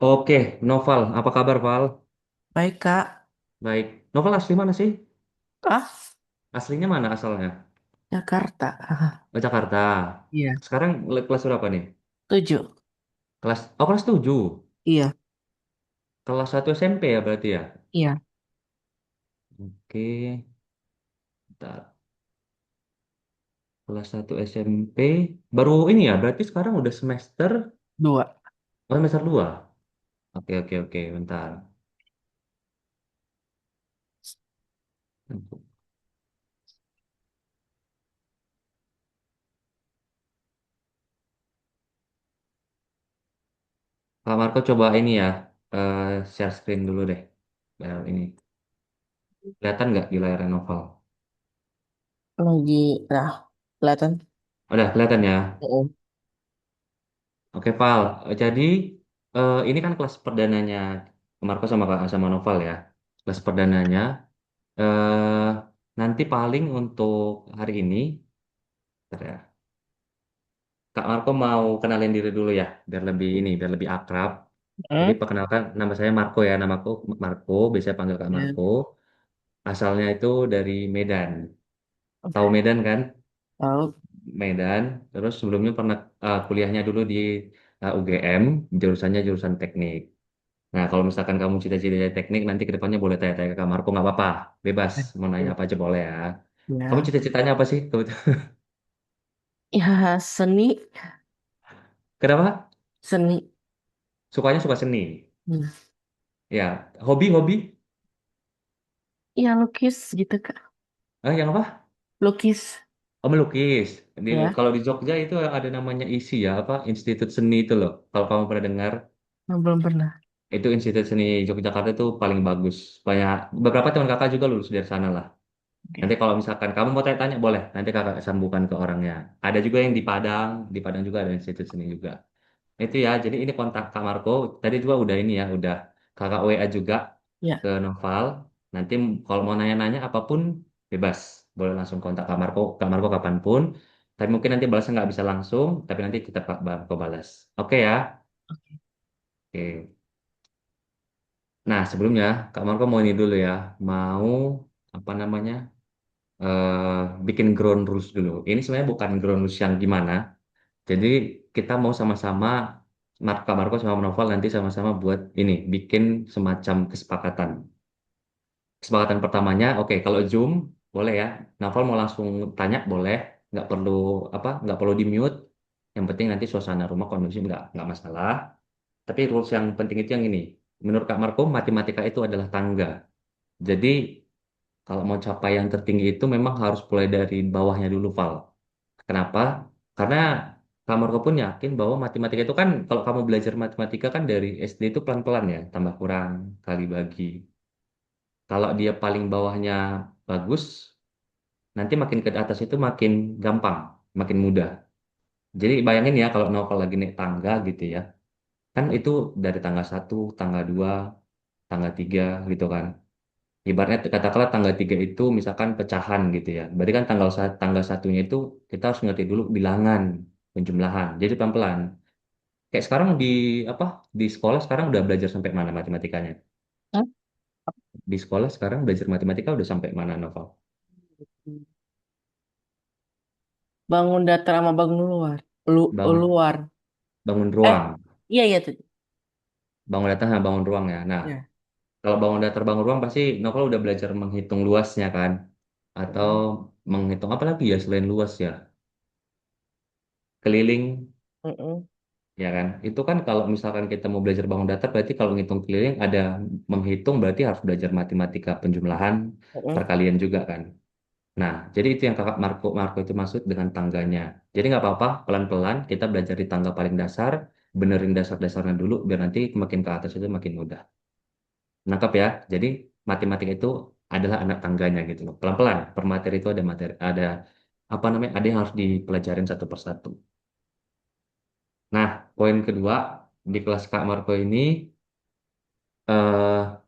Oke, Noval, apa kabar, Val? Baik, Kak. Baik. Noval asli mana sih? Ah, Aslinya mana asalnya? Jakarta. Oh, Jakarta. Iya. Sekarang kelas berapa nih? 7. Kelas 7. Iya, Kelas 1 SMP ya berarti ya? iya. Oke, bentar. Kelas 1 SMP. Baru ini ya, berarti sekarang udah semester, 2. semester 2. Oke, oke, oke, bentar. Kak Marco coba ini ya, eh, share screen dulu deh. Biar ini. Kelihatan nggak di layar Noval? Lagi, nah, kelihatan. Udah kelihatan ya? Oh, Oke, Val. Jadi ini kan kelas perdananya Marco sama Noval ya. Kelas perdananya. eh Nanti paling untuk hari ini, bentar ya. Kak Marco mau kenalin diri dulu ya, biar lebih akrab. Jadi hmm? perkenalkan, nama saya Marco ya, namaku Marco, biasa panggil Kak Ya. Marco. Asalnya itu dari Medan. Tahu Medan kan? Tahu. Medan. Terus sebelumnya pernah kuliahnya dulu di UGM, jurusannya jurusan teknik. Nah, kalau misalkan kamu cita-cita dari teknik, nanti ke depannya boleh tanya-tanya ke kamarku, nggak apa-apa. Bebas, mau nanya Ya. apa aja boleh ya. Kamu Ya. cita-citanya apa sih? Ya, seni. Kenapa? Seni. Sukanya suka seni. Hmm. Ya, hobi-hobi. Ya, lukis gitu, Kak. Yang apa? Lukis. Oh, melukis. Ya, Kalau di Jogja itu ada namanya ISI ya, apa? Institut Seni itu loh. Kalau kamu pernah dengar, belum pernah. itu Institut Seni Yogyakarta itu paling bagus. Banyak, beberapa teman kakak juga lulus dari sana lah. Nanti Oke. kalau misalkan kamu mau tanya-tanya boleh, nanti kakak sambungkan ke orangnya. Ada juga yang di Padang juga ada institut seni juga. Itu ya, jadi ini kontak Kak Marco. Tadi juga udah ini ya, udah kakak WA juga ke Ya. Noval. Nanti kalau mau nanya-nanya apapun bebas, boleh langsung kontak Kak Marco kapanpun. Tapi mungkin nanti balasnya nggak bisa langsung, tapi nanti kita Kak Marco balas. Oke ya, oke. Nah sebelumnya Kak Marco mau ini dulu ya, mau apa namanya? Bikin ground rules dulu. Ini sebenarnya bukan ground rules yang gimana. Jadi kita mau sama-sama, Kak Marco sama Novel nanti sama-sama buat ini, bikin semacam kesepakatan. Kesepakatan pertamanya, oke, kalau Zoom boleh ya. Novel mau langsung tanya boleh, nggak perlu di mute. Yang penting nanti suasana rumah kondusif nggak masalah. Tapi rules yang penting itu yang ini. Menurut Kak Marco, matematika itu adalah tangga. Jadi kalau mau capai yang tertinggi itu memang harus mulai dari bawahnya dulu, Val. Kenapa? Karena Kamargo pun yakin bahwa matematika itu kan kalau kamu belajar matematika kan dari SD itu pelan-pelan ya, tambah kurang, kali bagi. Kalau dia paling bawahnya bagus, nanti makin ke atas itu makin gampang, makin mudah. Jadi bayangin ya kalau novel lagi naik tangga gitu ya, kan itu dari tangga 1, tangga 2, tangga 3 gitu kan. Ibaratnya katakanlah tangga 3 itu misalkan pecahan gitu ya. Berarti kan tanggal satunya itu kita harus ngerti dulu bilangan, penjumlahan. Jadi pelan-pelan. Kayak sekarang apa di sekolah sekarang udah belajar sampai mana matematikanya? Hah? Di sekolah sekarang belajar matematika udah sampai mana Noval? Bangun datar sama bangun luar. Bangun Luar. bangun Eh, ruang, iya, iya tuh. bangun datar sama bangun ruang ya. Nah, Ya. kalau bangun datar bangun ruang pasti Noval udah belajar menghitung luasnya kan? Atau Mm-mm. menghitung apa lagi ya selain luas ya? Keliling. Mm-mm. Ya kan? Itu kan kalau misalkan kita mau belajar bangun datar, berarti kalau ngitung keliling ada menghitung berarti harus belajar matematika penjumlahan Mm-mm. perkalian juga kan. Nah, jadi itu yang kakak Marco Marco itu maksud dengan tangganya. Jadi nggak apa-apa, pelan-pelan kita belajar di tangga paling dasar, benerin dasar-dasarnya dulu, biar nanti makin ke atas itu makin mudah. Nangkap ya? Jadi matematika itu adalah anak tangganya gitu loh. Pelan-pelan, per materi itu ada materi, ada apa namanya, ada yang harus dipelajarin satu persatu. Nah, poin kedua di kelas Kak Marco ini, eh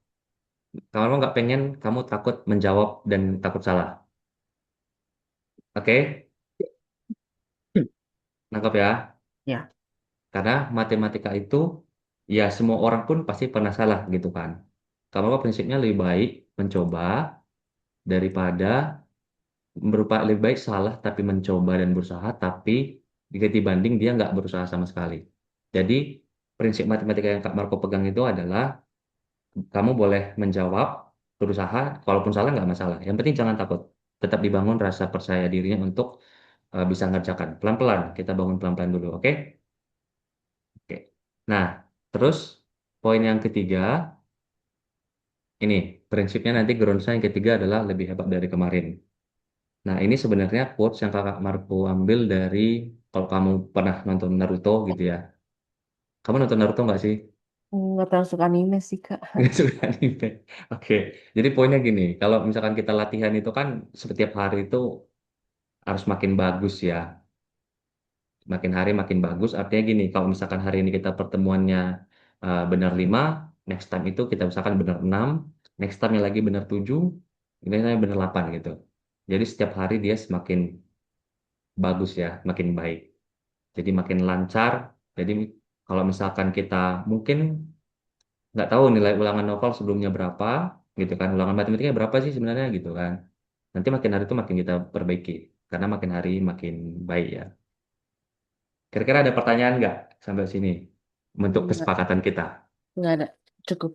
Kak Marco nggak pengen kamu takut menjawab dan takut salah. Oke? Nangkap ya? Ya. Karena matematika itu ya semua orang pun pasti pernah salah gitu kan. Kalau prinsipnya lebih baik mencoba daripada berupa lebih baik salah tapi mencoba dan berusaha tapi jika dibanding dia nggak berusaha sama sekali. Jadi prinsip matematika yang Kak Marco pegang itu adalah kamu boleh menjawab, berusaha, kalaupun salah nggak masalah. Yang penting jangan takut. Tetap dibangun rasa percaya dirinya untuk bisa ngerjakan. Pelan-pelan, kita bangun pelan-pelan dulu, oke? Oke. Nah, terus poin yang ketiga, ini prinsipnya nanti groundsnya yang ketiga adalah lebih hebat dari kemarin. Nah, ini sebenarnya quotes yang Kakak Marco ambil dari, kalau kamu pernah nonton Naruto gitu ya. Kamu nonton Naruto nggak sih? Nggak terlalu suka anime sih, Kak. Nggak suka anime. Oke, jadi poinnya gini, kalau misalkan kita latihan itu kan setiap hari itu harus makin bagus ya. Makin hari makin bagus. Artinya gini, kalau misalkan hari ini kita pertemuannya benar 5, next time itu kita misalkan benar 6, next time lagi benar 7, ini benar 8 gitu. Jadi setiap hari dia semakin bagus ya, makin baik. Jadi makin lancar. Jadi kalau misalkan kita mungkin nggak tahu nilai ulangan novel sebelumnya berapa, gitu kan, ulangan matematikanya berapa sih sebenarnya gitu kan. Nanti makin hari itu makin kita perbaiki, karena makin hari makin baik ya. Kira-kira ada pertanyaan nggak sampai sini untuk Nggak, kesepakatan kita? nggak ada. Cukup.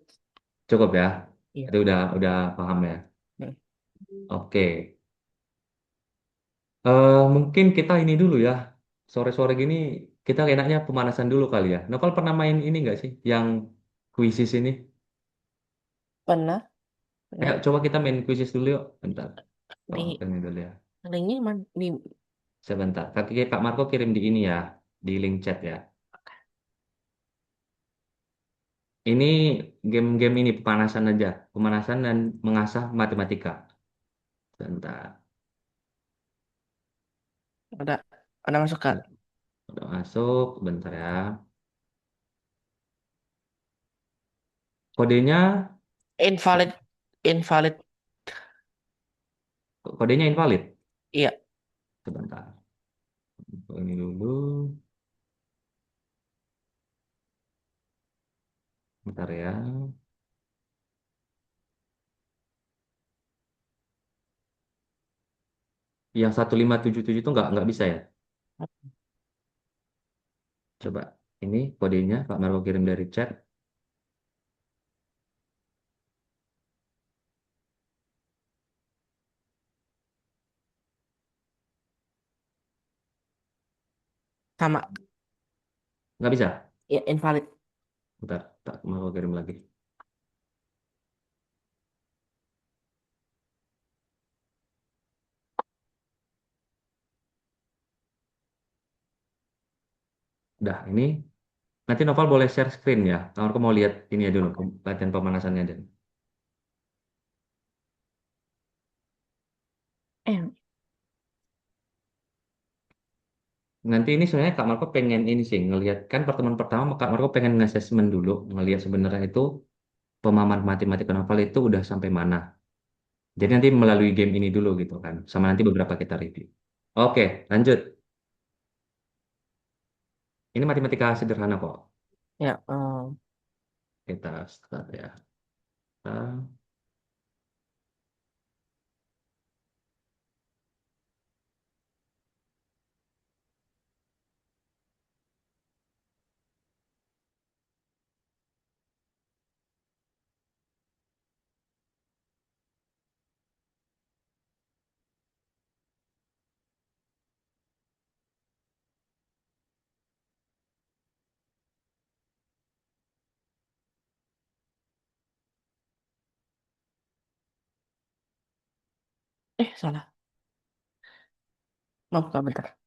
Cukup ya? Iya. Itu udah paham ya. Hmm. Oke. Mungkin kita ini dulu ya. Sore-sore gini kita enaknya pemanasan dulu kali ya. Novel pernah main ini nggak sih? Yang kuisis ini? Pernah? Ayo Pernah. coba kita main kuisis dulu yuk. Bentar. Oh, Di ini dulu ya. linknya di Sebentar. Kak Marco kirim di ini ya. Di link chat ya. Ini game-game ini pemanasan aja. Pemanasan dan mengasah matematika. Sebentar. ada ada masuk, Kak. Udah masuk. Bentar ya. Kodenya, Invalid, invalid. kodenya invalid. Iya. Sebentar. Ini dulu. Bentar ya. Yang 1577 itu nggak bisa ya? Coba. Ini kodenya Pak Marco kirim dari chat. Sama. Nggak bisa. Ya, invalid. Bentar. Pak Marco kirim lagi. Udah. Ini. Nanti Novel boleh share screen ya. Pak Marco mau lihat ini ya dulu. Latihan pemanasannya. Dan. Eh, Nanti ini sebenarnya Kak Marco pengen ini sih. Ngelihat. Kan pertemuan pertama Kak Marco pengen nge-assessment dulu. Ngelihat sebenarnya itu pemahaman matematika novel itu udah sampai mana. Jadi nanti melalui game ini dulu gitu kan. Sama nanti beberapa kita review. Oke, lanjut. Ini matematika sederhana kok. ya, Kita start ya. Nah, salah. Maaf, Kak, bentar.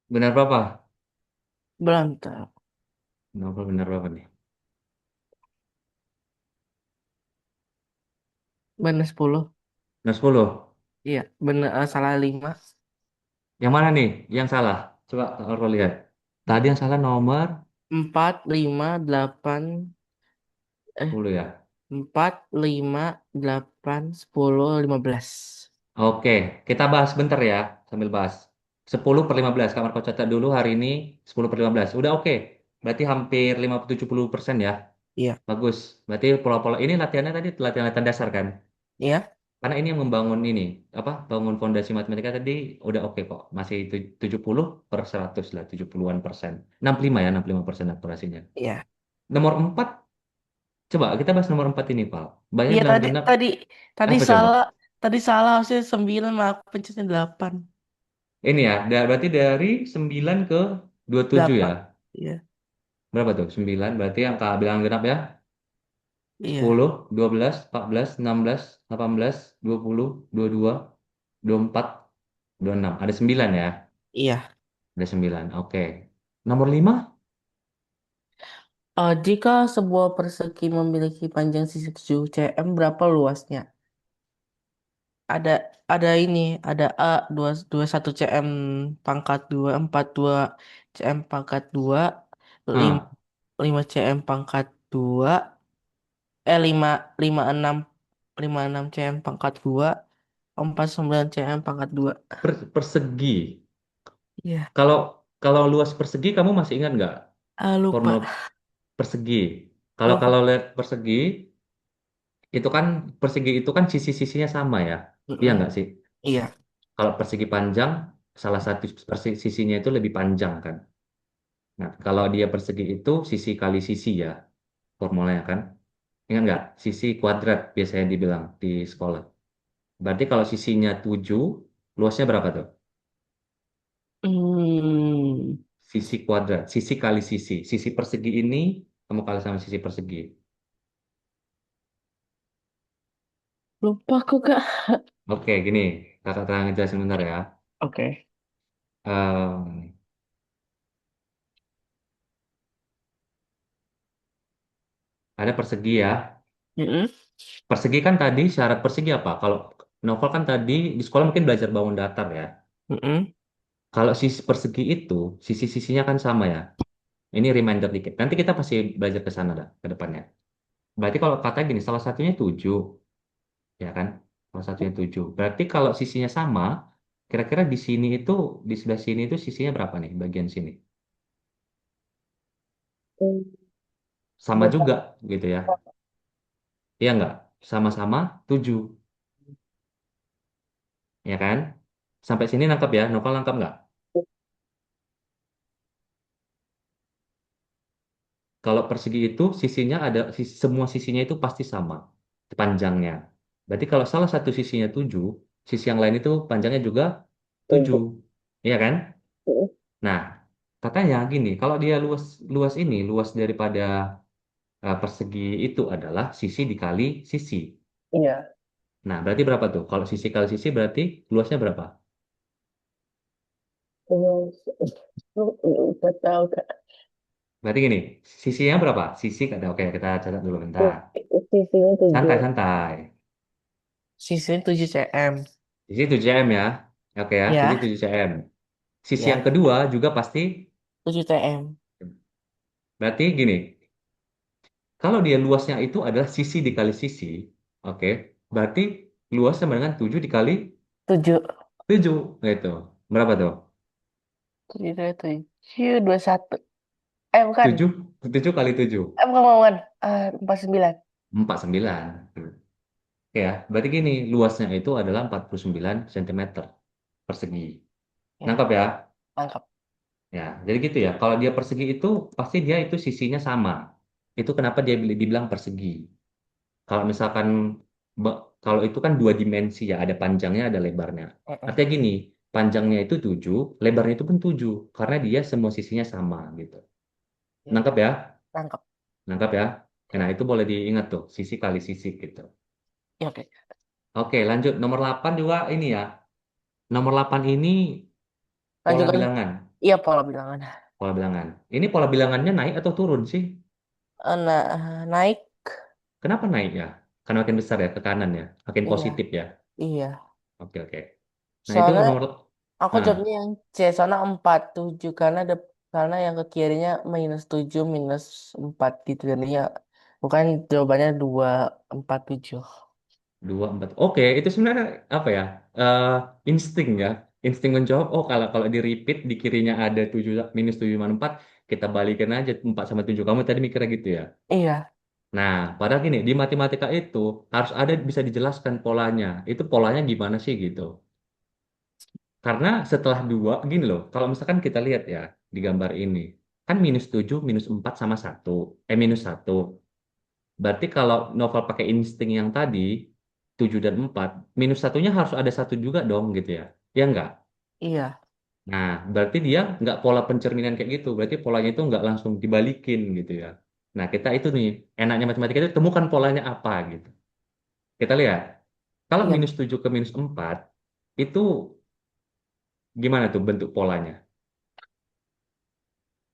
Benar berapa? Berantak. Novel benar berapa nih? Bener 10. Benar 10. Iya, bener, salah 5. Yang mana nih? Yang salah? Coba kalau lihat. Tadi yang salah nomor 4, 5, 8, 10 ya. 4, 5, 8, 10, 15. Oke, kita bahas bentar ya, sambil bahas. 10/15, Kamar Kau catat dulu hari ini 10/15. Udah oke, berarti hampir 50-70% ya. Iya, Bagus, berarti pola-pola ini latihannya tadi latihan-latihan dasar kan? iya, Karena ini yang membangun ini, apa, bangun fondasi matematika tadi udah oke kok. Masih 70/100 lah, 70-an persen. 65 ya, 65% akurasinya. iya. Nomor 4, coba kita bahas nomor 4 ini, Pak. Banyak Iya bilang tadi genap, tadi tadi apa coba? salah. Tadi salah harusnya 9 mah aku pencetnya 8. Ini ya, berarti dari 9 ke 27 ya. 8. Iya, Berapa tuh? 9 berarti angka bilangan genap ya. iya, 10, 12, 14, 16, 18, 20, 22, 24, 26. Ada 9 ya. iya. Ada 9. Oke. Nomor 5? Jika sebuah persegi memiliki panjang sisi 7 cm, berapa luasnya? Ada ada ini, ada A 21 cm pangkat 2, 42 cm pangkat 2, 5 Ah, 5 cm pangkat 2, 5 56 56 cm pangkat 2, 49 cm pangkat 2. persegi. Iya, Kalau kalau luas persegi kamu masih ingat nggak lupa. formula persegi? Kalau Lupa. kalau lihat persegi itu kan persegi itu kan sisi-sisinya sama ya. Iya Mm-mm. nggak sih? Iya. Kalau persegi panjang, salah satu sisinya itu lebih panjang kan. Nah, kalau dia persegi itu sisi kali sisi ya formulanya kan. Ingat nggak? Sisi kuadrat biasanya dibilang di sekolah. Berarti kalau sisinya 7, luasnya berapa tuh? Hmm, Sisi kuadrat, sisi kali sisi. Sisi persegi ini kamu kali sama sisi persegi. lupa aku Kak. Oke, gini. Kakak terang jelasin bentar ya. Oke. Ehm, ada persegi ya. Mm-mm. Persegi kan tadi syarat persegi apa? Kalau novel kan tadi di sekolah mungkin belajar bangun datar ya. Mm-mm. Kalau sisi persegi itu, sisi-sisinya kan sama ya. Ini reminder dikit. Nanti kita pasti belajar ke sana dah, ke depannya. Berarti kalau kata gini, salah satunya 7, ya kan? Salah satunya 7. Berarti kalau sisinya sama, kira-kira di sini itu, di sebelah sini itu sisinya berapa nih, bagian sini? Sama juga, gitu ya. Iya nggak? Sama-sama 7, ya kan? Sampai sini nangkap ya, novel nangkap nggak? Kalau persegi itu sisinya ada, semua sisinya itu pasti sama panjangnya. Berarti kalau salah satu sisinya 7, sisi yang lain itu panjangnya juga 7, iya kan? Nah, katanya gini, kalau dia luas luas ini, luas daripada persegi itu adalah sisi dikali sisi. Iya. Nah, berarti berapa tuh? Kalau sisi kali sisi berarti luasnya berapa? Lupa tahu Kak. Berarti gini, sisinya berapa? Sisi kata, oke kita catat dulu bentar. Sisinya 7. Santai-santai. Sisinya 7 cm. Sisi 7 cm ya. Oke ya, sisi Ya, 7 cm. Sisi yang ya. kedua juga pasti, 7 cm. berarti gini, kalau dia luasnya itu adalah sisi dikali sisi, oke, berarti luas sama dengan 7 dikali 7. 7, gitu. Berapa tuh? 7 kali 7. 21. Bukan. 7, 7 kali 7. Bukan, bukan, bukan. 49. 49. Oke ya, berarti gini, luasnya itu adalah 49 cm persegi. Ya, Nangkap ya? mantap. Ya, jadi gitu ya. Kalau dia persegi itu, pasti dia itu sisinya sama. Itu kenapa dia dibilang persegi. Kalau misalkan, kalau itu kan dua dimensi ya, ada panjangnya, ada lebarnya. Mm-mm. Artinya gini, panjangnya itu 7, lebarnya itu pun 7, karena dia semua sisinya sama gitu. Ya, Nangkap ya? nangkap. Nangkap ya? Nah, Ya, itu boleh diingat tuh, sisi kali sisi gitu. ya, oke. Oke, lanjut. Nomor 8 juga ini ya. Nomor 8 ini pola Lanjutkan. bilangan. Iya pola bilangan. Pola bilangan. Ini pola bilangannya naik atau turun sih? Nah, naik. Kenapa naik ya? Karena makin besar ya ke kanan ya, makin Iya, positif ya. iya. Oke oke. Nah itu Soalnya nomor. aku Ah, jawabnya yang C, soalnya 47 karena yang ke kirinya -7 -4 gitu jadinya bukan jawabannya 247. 24. Oke, itu sebenarnya apa ya? Eh insting ya. Insting menjawab, oh kalau kalau di repeat di kirinya ada 7 -7 -4, kita balikin aja 4 sama 7. Kamu tadi mikirnya gitu ya. Iya, Nah, padahal gini, di matematika itu harus ada bisa dijelaskan polanya. Itu polanya gimana sih gitu. Karena setelah dua, gini loh, kalau misalkan kita lihat ya di gambar ini, kan -7 -4 sama satu, minus satu. Berarti kalau novel pakai insting yang tadi, 7 dan 4, minus satunya harus ada satu juga dong gitu ya. Ya enggak? iya, Nah, berarti dia nggak pola pencerminan kayak gitu. Berarti polanya itu nggak langsung dibalikin gitu ya. Nah, kita itu nih, enaknya matematika itu temukan polanya apa gitu. Kita lihat, kalau iya. -7 ke -4, itu gimana tuh bentuk polanya?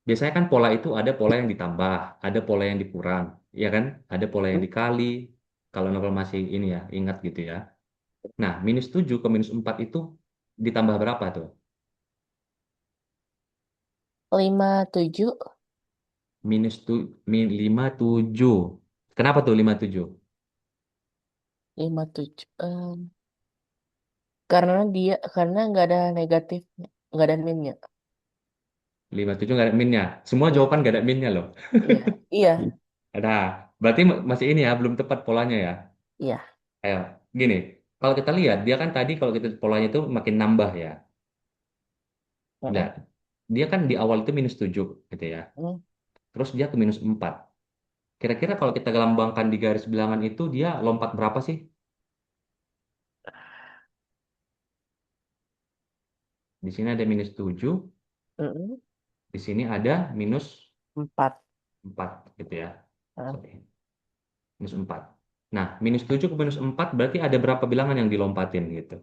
Biasanya kan pola itu ada pola yang ditambah, ada pola yang dikurang, ya kan? Ada pola yang Hmm, dikali, kalau novel masih ini ya, ingat gitu ya. Nah, -7 ke -4 itu ditambah berapa tuh? 57, Lima tujuh. Kenapa tuh 57? 57. Karena nggak ada negatifnya, nggak ada minnya. 57 nggak ada minnya. Semua Iya, jawaban nggak ada minnya loh. iya, iya, Ada. Berarti masih ini ya, belum tepat polanya ya. iya. Ayo, gini. Kalau kita lihat, dia kan tadi kalau kita polanya itu makin nambah ya. Nah, Heeh. dia kan di awal itu -7 gitu ya. Hmm. Terus dia ke -4. Kira-kira kalau kita lambangkan di garis bilangan itu dia lompat berapa sih? Di sini ada -7, Mm-mm. di sini ada Empat. -4 gitu ya. Heeh. Sorry, -4. Nah, -7 ke -4 berarti ada berapa bilangan yang dilompatin gitu?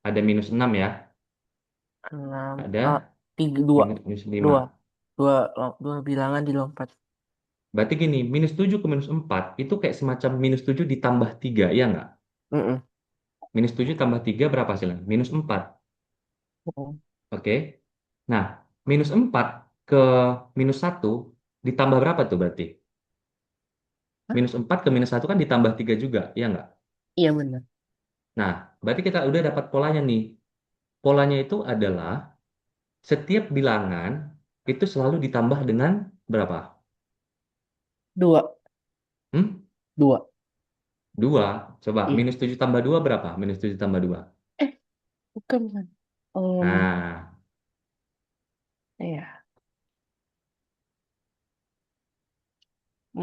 Ada -6 ya, Enam. ada Tiga, dua, minus lima. dua, dua, dua bilangan di lompat. Berarti gini, -7 ke -4 itu kayak semacam -7 ditambah 3, ya nggak? Mm-mm. -7 tambah 3 berapa hasilnya? -4. Mm. Oke. Nah, -4 ke -1 ditambah berapa tuh berarti? Hah? -4 ke -1 kan ditambah 3 juga, ya nggak? Iya benar. Nah, berarti kita udah dapat polanya nih. Polanya itu adalah setiap bilangan itu selalu ditambah dengan berapa? Dua, Hmm? dua. 2. Coba, Iya. -7 tambah 2 berapa? -7 tambah 2. Eh, bukan, bukan. Nah, Iya.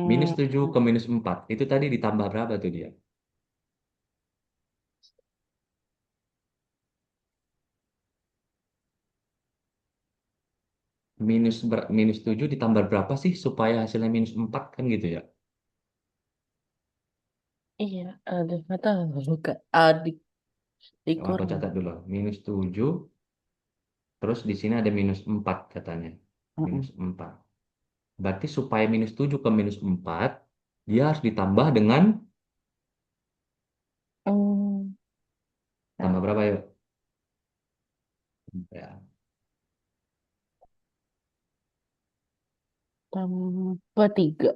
minus Hmm, 7 ke -4. Itu tadi ditambah berapa tuh dia? -7 ditambah berapa sih supaya hasilnya -4 kan gitu ya? iya. Aduh, nggak tahu. Bukan. Adik, Coba aku dikurang. catat dulu. -7, terus di sini ada -4 katanya. Minus Mm-mm. 4. Berarti supaya -7 ke -4, dia harus ditambah dengan Hmm, tambah nah, berapa yuk? Ya. tambah tiga.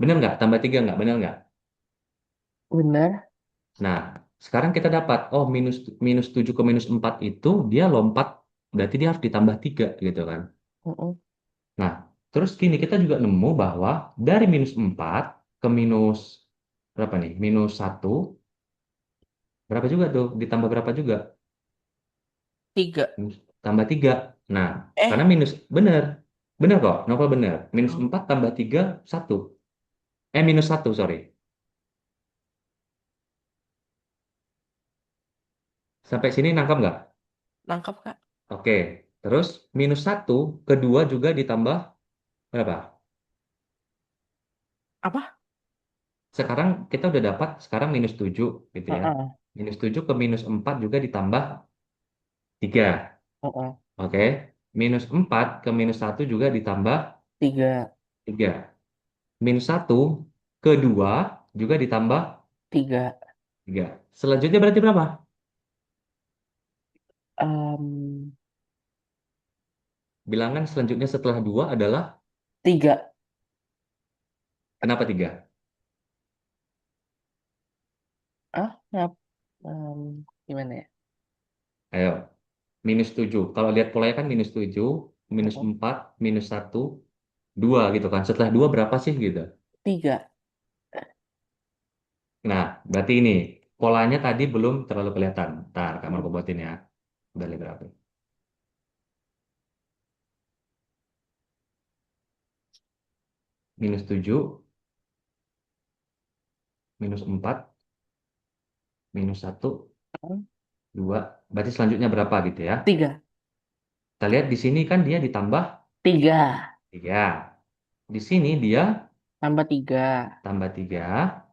Bener nggak? Tambah 3 nggak? Bener nggak? Benar. Nah, sekarang kita dapat, oh minus 7 ke -4 itu dia lompat, berarti dia harus ditambah 3 gitu kan. Mm-mm. Nah, terus gini, kita juga nemu bahwa dari -4 ke berapa nih? -1, berapa juga tuh? Ditambah berapa juga? Tiga. Tambah 3. Nah, karena Eh, bener. Bener kok, novel bener. Minus oh, 4 tambah 3 1. -1, sorry. Sampai sini nangkap nggak? nangkap Kak. Oke, terus -1, kedua juga ditambah berapa? Apa? Sekarang kita udah dapat sekarang -7 gitu ya. Heeh. -7 ke -4 juga ditambah 3. Heeh. Oke. Minus 4 ke minus satu juga ditambah 3, 3. Minus satu ke 2 juga ditambah 3. 3. Selanjutnya berarti berapa? Em, Bilangan selanjutnya setelah 2 adalah 3. kenapa 3? Ah, gimana ya? Ayo, minus 7. Kalau lihat polanya kan minus 7, minus Mm-mm. 4, minus satu, 2 gitu kan. Setelah 2 berapa sih gitu? 3. Nah, berarti ini polanya tadi belum terlalu kelihatan. Ntar, kamar Mm. gue buatin ya. Udah lihat berapa? Minus 7, minus 4, minus satu, 2. Berarti selanjutnya berapa gitu ya? 3. Kita lihat di sini kan dia ditambah 3. 3. Di sini dia Tambah 3. tambah 3.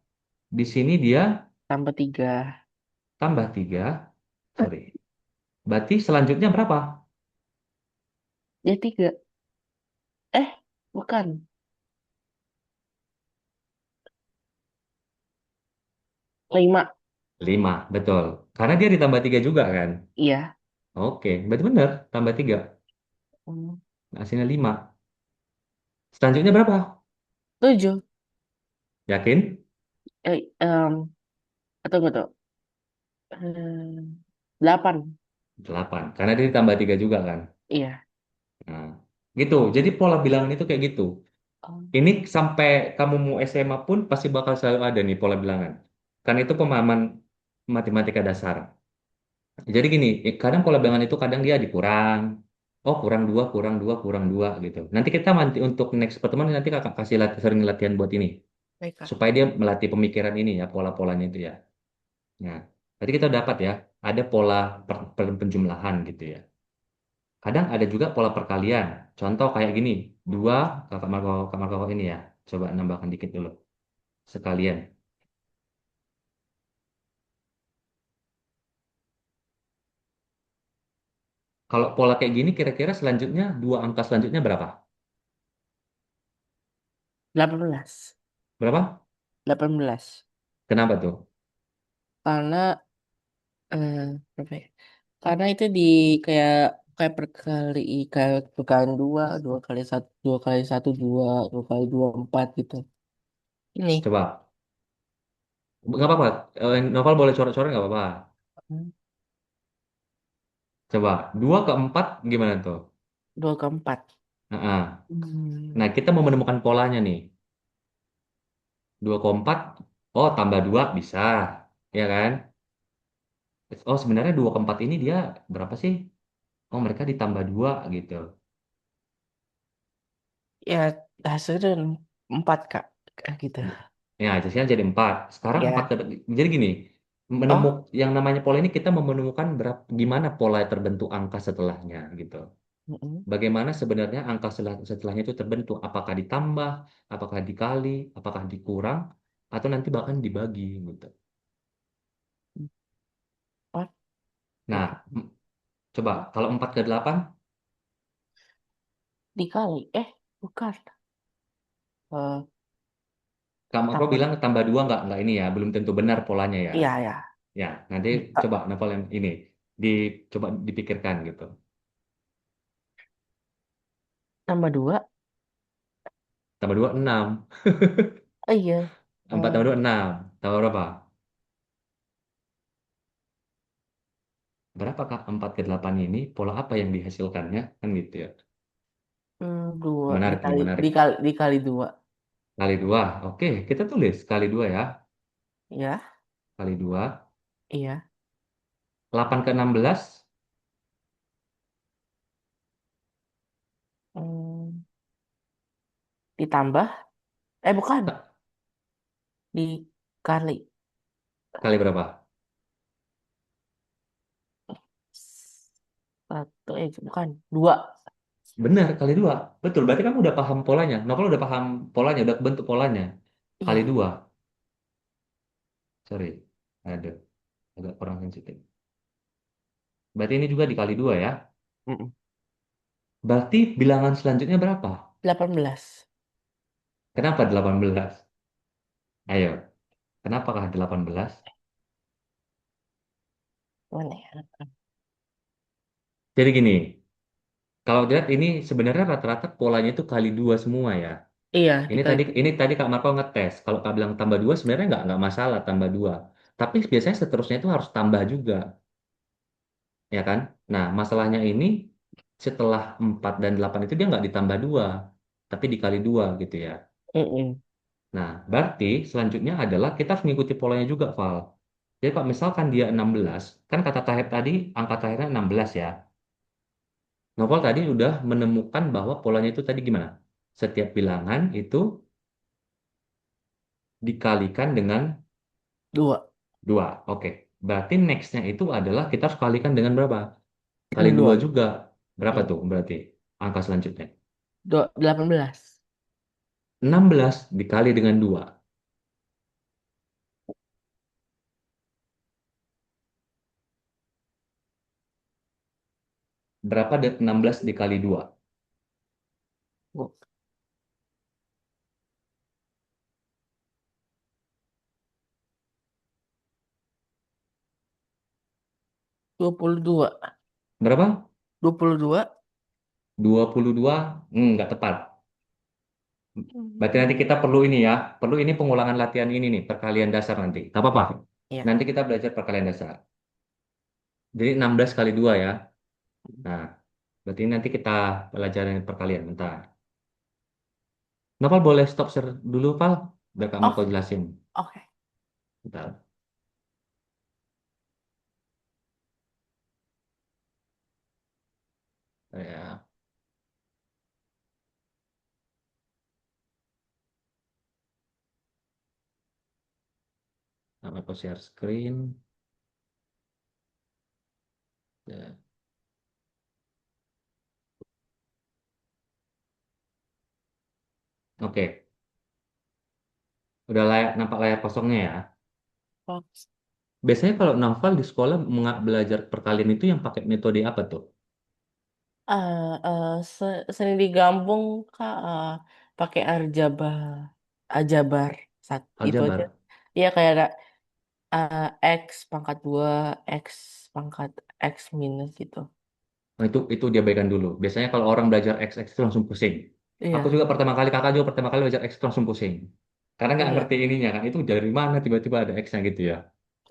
Di sini dia Tambah 3. tambah 3. Sorry. Berarti selanjutnya berapa? Ya 3. Eh, bukan. 5. 5, betul. Karena dia ditambah 3 juga kan? Iya. Oke, berarti benar. Tambah 3. Hmm. Hasilnya 5. Selanjutnya berapa? 7. Yakin? Tunggu tuh. 8. 8. Karena dia ditambah 3 juga kan? Iya. Nah, gitu. Jadi pola bilangan itu kayak gitu. Oh, Ini sampai kamu mau SMA pun pasti bakal selalu ada nih pola bilangan. Kan itu pemahaman matematika dasar. Jadi gini, kadang pola bilangan itu kadang dia dikurang. Oh, kurang 2, kurang 2, kurang 2 gitu. Nanti untuk next pertemuan nanti kakak kasih sering latihan buat ini. baik, Kak. Supaya dia melatih pemikiran ini ya, pola-polanya itu ya. Nah, tadi kita dapat ya, ada pola penjumlahan gitu ya. Kadang ada juga pola perkalian. Contoh kayak gini, 2 kamar koko ini ya. Coba nambahkan dikit dulu. Sekalian. Kalau pola kayak gini kira-kira selanjutnya, dua angka selanjutnya berapa? 18. Berapa? 18. Kenapa tuh? Karena, eh, berapa ya? Karena itu di kayak kayak perkali kayak perkalian dua, 2 kali 1, 2 kali 1, 2, 2 kali 2, 4 gitu. Ini. Coba. Nggak apa-apa. Novel boleh coret-coret nggak apa-apa. Hmm, Coba. 2 ke 4 gimana tuh? 2 ke 4. Nah, Hmm. nah, kita mau menemukan polanya nih. 2 ke 4, oh tambah 2 bisa. Ya kan? Oh sebenarnya 2 ke 4 ini dia berapa sih? Oh mereka ditambah 2 gitu. Ya, hasilnya 4, Kak. Kayak gitu. Ya, hasilnya jadi 4. Sekarang 4 Ya. jadi gini, Oh, yang namanya pola ini kita mau menemukan gimana pola terbentuk angka setelahnya gitu. mm-mm. Bagaimana sebenarnya angka setelahnya itu terbentuk? Apakah ditambah, apakah dikali, apakah dikurang, atau nanti bahkan dibagi gitu. 4 Nah, coba kalau 4 ke 8, dikali. Bukan. Eh, Kak tambah. bilang tambah 2 nggak ini ya, belum tentu benar polanya ya. Iya, ya. Ya, nanti coba novel yang ini coba dipikirkan gitu. Tambah 2. Tambah 2 6. Oh, iya. 4 Eh, tambah 2 6. Tambah berapa? Berapa Kak 4 ke 8 ini? Pola apa yang dihasilkannya? Kan gitu ya. 2 Menarik nih, dikali menarik. dikali 2. Kali 2. Oke, kita tulis kali 2 ya. Ya, Kali 2. iya. 8 ke 16. Hmm, ditambah. Bukan. Dikali. Kali berapa? Satu, bukan. 2. Benar, kali 2. Betul, berarti kamu udah paham polanya. Novel udah paham polanya, udah bentuk polanya. Kali Iya. 2. Sorry. Ada. Agak kurang sensitif. Berarti ini juga dikali 2 ya. Mm-mm. Berarti bilangan selanjutnya berapa? 18. Kenapa 18? Ayo, kenapakah 18? Mana ya? Jadi gini, kalau dilihat ini sebenarnya rata-rata polanya itu kali dua semua ya. Iya, Ini dikali tadi dua. ini tadi Kak Marco ngetes. Kalau Kak bilang tambah dua sebenarnya nggak masalah tambah dua. Tapi biasanya seterusnya itu harus tambah juga, ya kan? Nah, masalahnya ini setelah 4 dan 8 itu dia nggak ditambah dua, tapi dikali dua gitu ya. Mm-mm. Nah, berarti selanjutnya adalah kita harus mengikuti polanya juga, Val. Jadi kalau misalkan dia 16, kan kata Tahir tadi angka terakhirnya 16 ya. Novel tadi udah menemukan bahwa polanya itu tadi gimana? Setiap bilangan itu dikalikan dengan Dua. dua. Oke. Berarti nextnya itu adalah kita harus kalikan dengan berapa? Kali Dengan dua dua. juga. Berapa Iya. tuh berarti angka selanjutnya? 18. 16 dikali dengan dua. Berapa 16 dikali dua? 22. Berapa? 22. 22? Nggak tepat. Berarti nanti kita perlu ini ya. Perlu ini pengulangan latihan ini nih. Perkalian dasar nanti. Nggak apa-apa. Iya. Nanti kita belajar perkalian dasar. Jadi 16 kali 2 ya. Nah, berarti nanti kita pelajarin perkalian. Bentar. Novel boleh stop share dulu, Val? Biar Kak Marco Oh, jelasin. oke. Bentar. Ya, Kak Marco share screen. Ya. Oke. Udah layak, nampak layar kosongnya ya. Oh. Biasanya kalau Novel di sekolah belajar perkalian itu yang pakai metode apa tuh? Sering digabung Kak, pakai aljabar itu aja. Aljabar. Iya kayak ada X pangkat 2 X pangkat X minus gitu. Nah, itu diabaikan dulu. Biasanya kalau orang belajar XX itu langsung pusing. Aku Iya, juga pertama kali, kakak juga pertama kali belajar X itu langsung pusing. Karena nggak iya, ngerti ininya kan. Itu dari mana tiba-tiba ada X-nya gitu ya.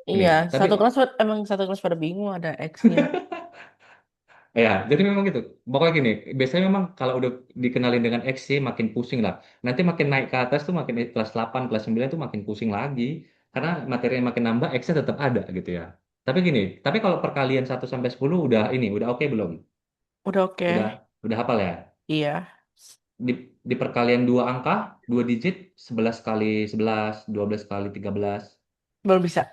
Ini, iya. tapi Emang satu kelas pada bingung ada X-nya. ya, jadi memang gitu. Pokoknya gini, biasanya memang kalau udah dikenalin dengan X sih makin pusing lah. Nanti makin naik ke atas tuh makin kelas 8, kelas 9 tuh makin pusing lagi. Karena materinya makin nambah, X-nya tetap ada gitu ya. Tapi gini, tapi kalau perkalian 1 sampai 10 udah ini, udah oke belum? Udah oke. Udah hafal ya? Iya, di, di perkalian dua angka, dua digit, 11 kali 11, 12 kali 13, belum bisa.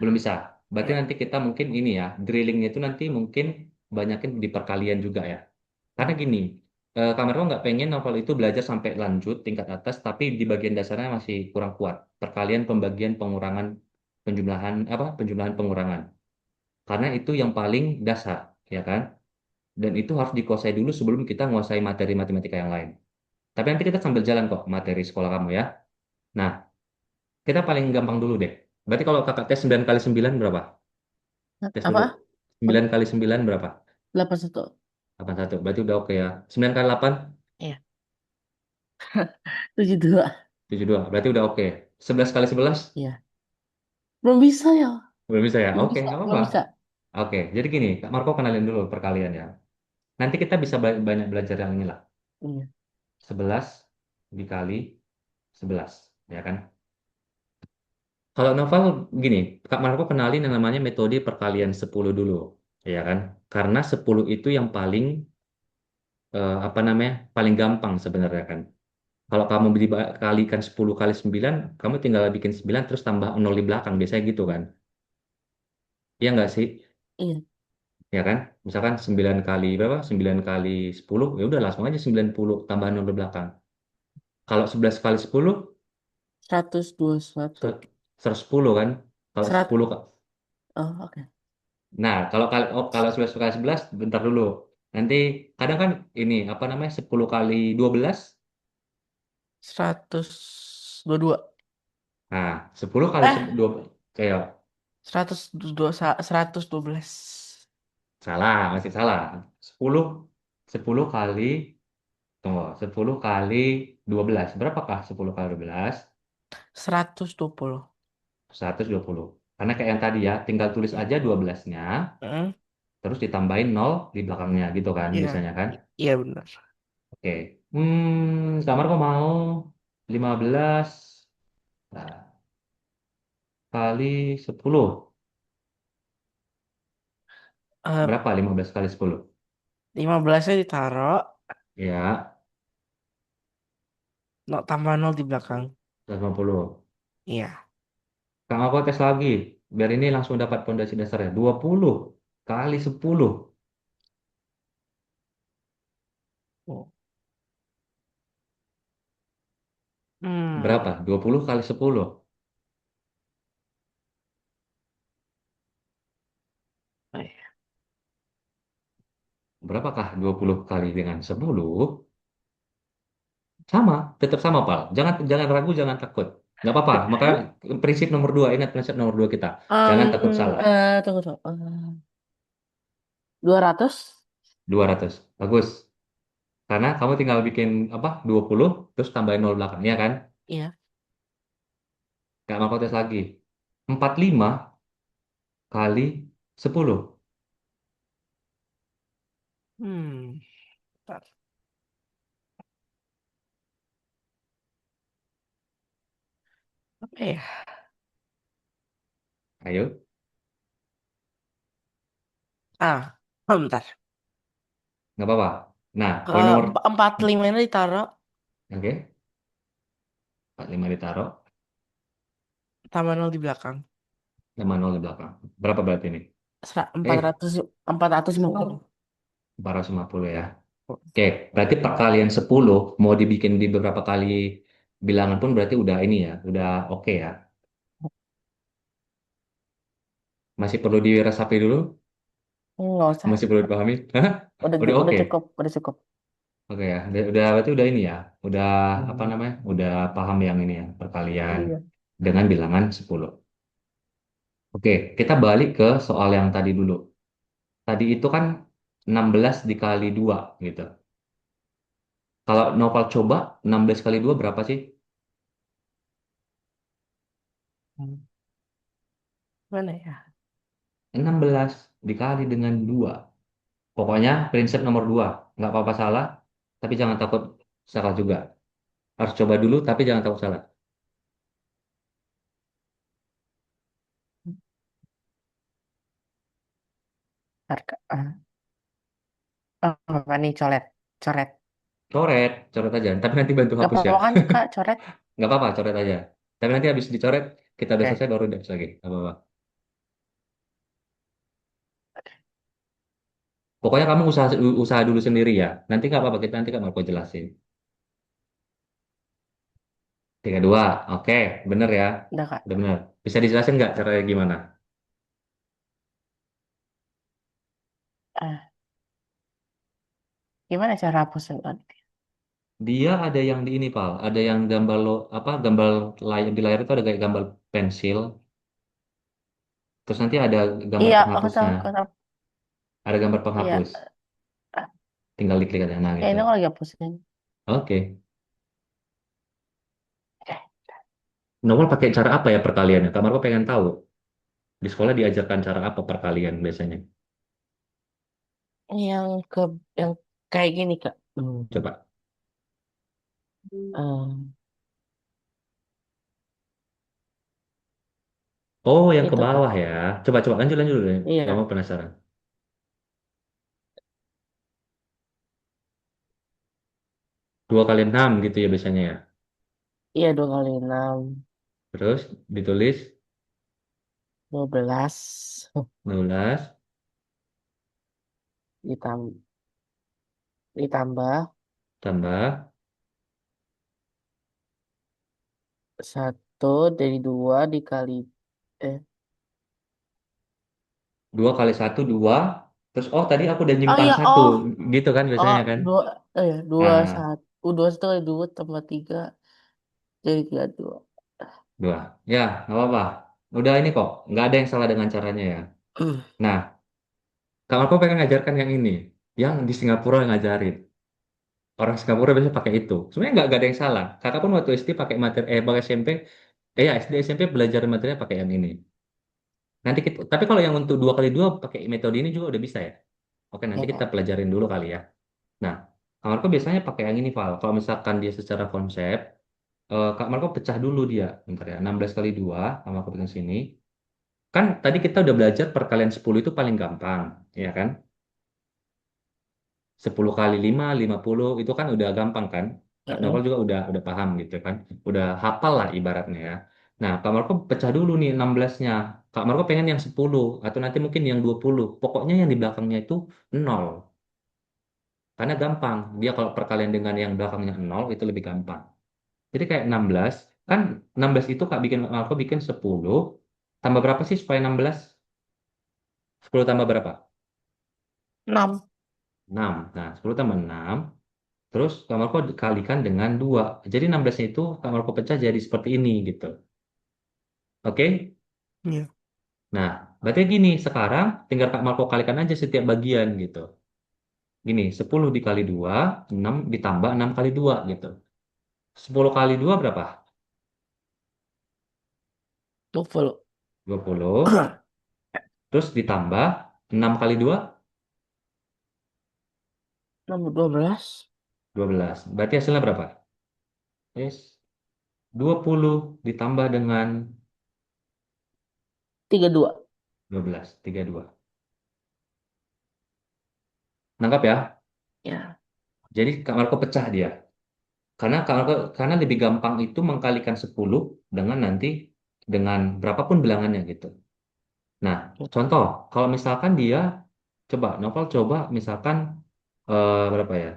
belum bisa. Berarti Ya. nanti kita mungkin ini ya, drillingnya itu nanti mungkin banyakin di perkalian juga ya. Karena gini, Kamerun nggak pengen novel itu belajar sampai lanjut tingkat atas, tapi di bagian dasarnya masih kurang kuat. Perkalian, pembagian, pengurangan, penjumlahan, apa, penjumlahan, pengurangan. Karena itu yang paling dasar, ya kan? Dan itu harus dikuasai dulu sebelum kita menguasai materi matematika yang lain. Tapi nanti kita sambil jalan kok materi sekolah kamu ya. Nah, kita paling gampang dulu deh. Berarti kalau kakak tes 9 kali 9 berapa? Tes dulu. Apa? 9 kali 9 berapa? 81. 81. Berarti udah oke ya. 9 kali 8, Iya. 72. 72. Berarti udah oke. 11 kali 11, Iya. Belum bisa ya. belum bisa ya? Belum Oke, bisa. nggak Belum apa-apa. bisa. Oke, jadi gini, Kak Marco kenalin dulu perkalian ya. Nanti kita bisa banyak belajar yang inilah. Iya. 11 dikali 11, ya kan? Kalau novel gini, Kak Marco kenalin yang namanya metode perkalian 10 dulu, ya kan? Karena 10 itu yang paling apa namanya paling gampang sebenarnya kan. Kalau kamu dikalikan 10 kali 9, kamu tinggal bikin 9 terus tambah 0 di belakang. Biasanya gitu kan. Iya nggak sih? Iya. Ya kan? Misalkan 9 kali berapa? 9 kali 10, ya udah langsung aja 90 tambah 0 di belakang. Kalau 11 kali 10, 121. 110 kan? Kalau 10 100. Oh, oke. Nah, kalau 11 kali 11, bentar dulu. Nanti kadang kan ini apa namanya 10 kali 12. 122. Nah, 10 kali Eh, 2 kayak 112. salah, masih salah. 10 10 kali tunggu, 10 kali 12. Berapakah 10 kali 12? 120. 120. Karena kayak yang tadi ya, tinggal tulis Iya. aja 12-nya, Hmm, terus ditambahin 0 di belakangnya gitu kan iya. biasanya kan. Iya benar. Oke. Kamar kok mau 15 nah, kali 10. Eh, Berapa 15 kali 10? 15-nya ditaruh, Ya, no, tambah nol di belakang. 150. Iya. Kang aku tes lagi, biar ini langsung dapat pondasi dasarnya. 20 kali 10. Oh. Hmm. Berapa? 20 kali 10. Eh, Berapakah 20 kali dengan 10? Sama, tetap sama, Pak. Jangan jangan ragu, jangan takut. Nggak apa-apa. Maka prinsip nomor 2, ingat prinsip nomor 2 kita. Jangan takut salah. Tunggu, tunggu. 200. 200. Bagus. Karena kamu tinggal bikin apa? 20 terus tambahin 0 belakangnya kan? Iya. Nggak mau tes lagi. 45 kali 10. Hmm. Bentar. Apa ya? Ayo, Bentar. nggak apa-apa. Nah, poin Eh, nomor 45 ini ditaruh, oke, 45 ditaruh, tambah nol di belakang. sama 0 di belakang. Berapa berarti ini? Empat Eh, ratus 450. 450 ya. Oke, berarti perkalian 10 mau dibikin di beberapa kali bilangan pun berarti udah ini ya, udah oke ya. Masih perlu diresapi dulu? Nggak usah. Masih perlu dipahami? Hah? Udah Udah oke. cukup, udah cukup. Oke ya, udah berarti udah ini ya. Udah apa Hmm. namanya? Udah paham yang ini ya, perkalian Iya. dengan bilangan 10. Oke, kita balik ke soal yang tadi dulu. Tadi itu kan 16 dikali 2 gitu. Kalau Nopal coba 16 kali 2 berapa sih? Hmm. Mana ya? 16 dikali dengan 2. Pokoknya prinsip nomor 2. Nggak apa-apa salah, tapi jangan takut salah juga. Harus coba dulu, tapi jangan takut salah. Harga. Apa nih coret? Coret. Coret, coret aja. Tapi nanti bantu Gak hapus ya. apa-apa kan Kak, coret? Nggak apa-apa, coret aja. Tapi nanti habis dicoret, kita udah Oke. selesai baru dihapus lagi. Nggak apa-apa. Pokoknya kamu usaha usaha dulu sendiri ya. Nanti nggak apa-apa, kita nanti kan Marco jelasin. 32, oke, bener ya. Udah Kak. Udah bener. Bisa dijelasin nggak caranya gimana? Ah, Gimana cara hapusin tadi? Dia ada yang di ini, Pal. Ada yang gambar apa gambar layar di layar itu ada kayak gambar pensil. Terus nanti ada gambar Iya, aku tahu, penghapusnya. aku tahu. Ada gambar Iya. penghapus. Ah, Tinggal diklik aja. Nah, Ya gitu. ini aku lagi hapusin. Oke. Eh, Nomor pakai cara apa ya perkaliannya? Kamarku pengen tahu. Di sekolah diajarkan cara apa perkalian biasanya? Yang ke yang kayak gini Kak. Coba. Hmm. Oh, yang ke Itu Kak. bawah ya. Coba-coba lanjut lanjut dulu. Kamu Iya. penasaran. 2 kali 6 gitu ya biasanya ya. Iya, 2 kali 6. Terus ditulis 12. 12 Ditambah, ditambah tambah 1 dari 2 dikali. Eh 2 kali 1 2. Terus oh tadi aku udah Oh nyimpan ya, satu, gitu kan oh biasanya kan? dua, dua Nah, satu, dua satu kali dua tambah tiga jadi tiga dua. dua. Ya, nggak apa-apa. Udah ini kok, nggak ada yang salah dengan caranya ya. Nah, kalau aku pengen ngajarkan yang ini, yang di Singapura yang ngajarin. Orang Singapura biasanya pakai itu. Sebenarnya nggak ada yang salah. Kakak pun waktu SD pakai materi, pakai SMP, ya SD SMP belajar materinya pakai yang ini. Nanti kita, tapi kalau yang untuk dua kali dua pakai metode ini juga udah bisa ya. Oke, nanti kita Ya, pelajarin dulu kali ya. Nah, Kak Marco biasanya pakai yang ini, Val. Kalau misalkan dia secara konsep, Kak Marco pecah dulu dia. Bentar ya, 16 kali 2, Kak Marco pegang sini. Kan tadi kita udah belajar perkalian 10 itu paling gampang, ya kan? 10 kali 5, 50 itu kan udah gampang kan? Kak Novel mm-mm. juga udah paham gitu kan? Udah hafal lah ibaratnya ya. Nah, Kak Marco pecah dulu nih 16-nya. Kak Marco pengen yang 10 atau nanti mungkin yang 20. Pokoknya yang di belakangnya itu 0. Karena gampang. Dia kalau perkalian dengan yang belakangnya 0 itu lebih gampang. Jadi kayak 16, kan 16 itu Kak bikin Kak bikin 10 tambah berapa sih supaya 16? 10 tambah berapa? Enam. 6. Nah, 10 tambah 6. Terus Kak Marco dikalikan dengan 2. Jadi 16-nya itu Kak Marco pecah jadi seperti ini gitu. Oke? Iya. Nah, berarti gini, sekarang tinggal Kak Marco kalikan aja setiap bagian gitu. Gini, 10 dikali 2, 6 ditambah 6 kali 2 gitu. 10 kali 2 berapa? 20. 20. Terus ditambah 6 kali 2, Nambah 12. 12. Berarti hasilnya berapa? Yes. 20 ditambah dengan 32. 12, 32. Nangkap ya? Ya. Jadi Kak Marco pecah dia. Karena lebih gampang itu mengkalikan 10 dengan nanti dengan berapapun bilangannya gitu. Nah, contoh, kalau misalkan dia coba, Novel coba misalkan berapa ya?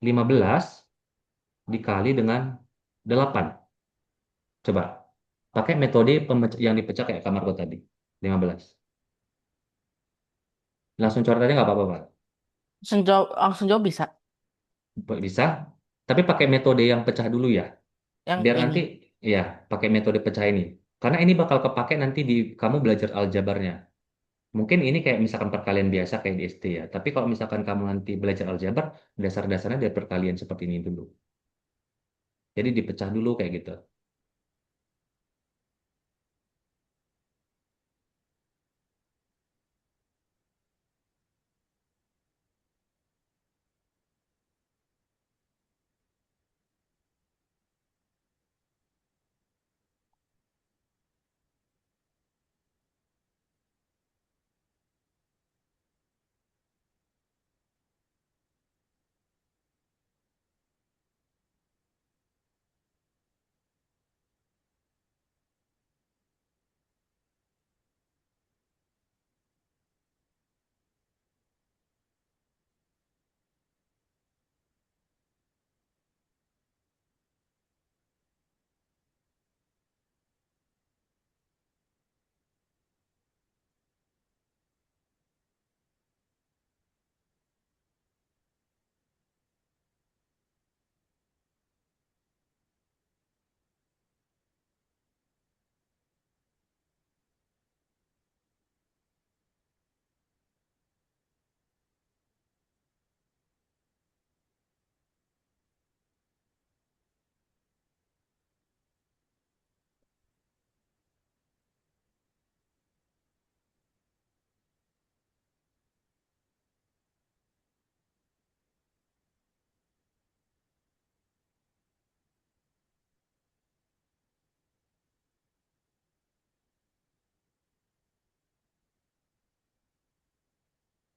15 dikali dengan 8. Coba, pakai metode yang dipecah kayak kamar gue tadi. 15. Langsung coret aja nggak apa-apa, Pak. Langsung jawab bisa. Bisa, tapi pakai metode yang pecah dulu ya. Yang Biar ini. nanti, ya, pakai metode pecah ini. Karena ini bakal kepake nanti di kamu belajar aljabarnya. Mungkin ini kayak misalkan perkalian biasa kayak di SD ya. Tapi kalau misalkan kamu nanti belajar aljabar, dasar-dasarnya dari perkalian seperti ini dulu. Jadi dipecah dulu kayak gitu.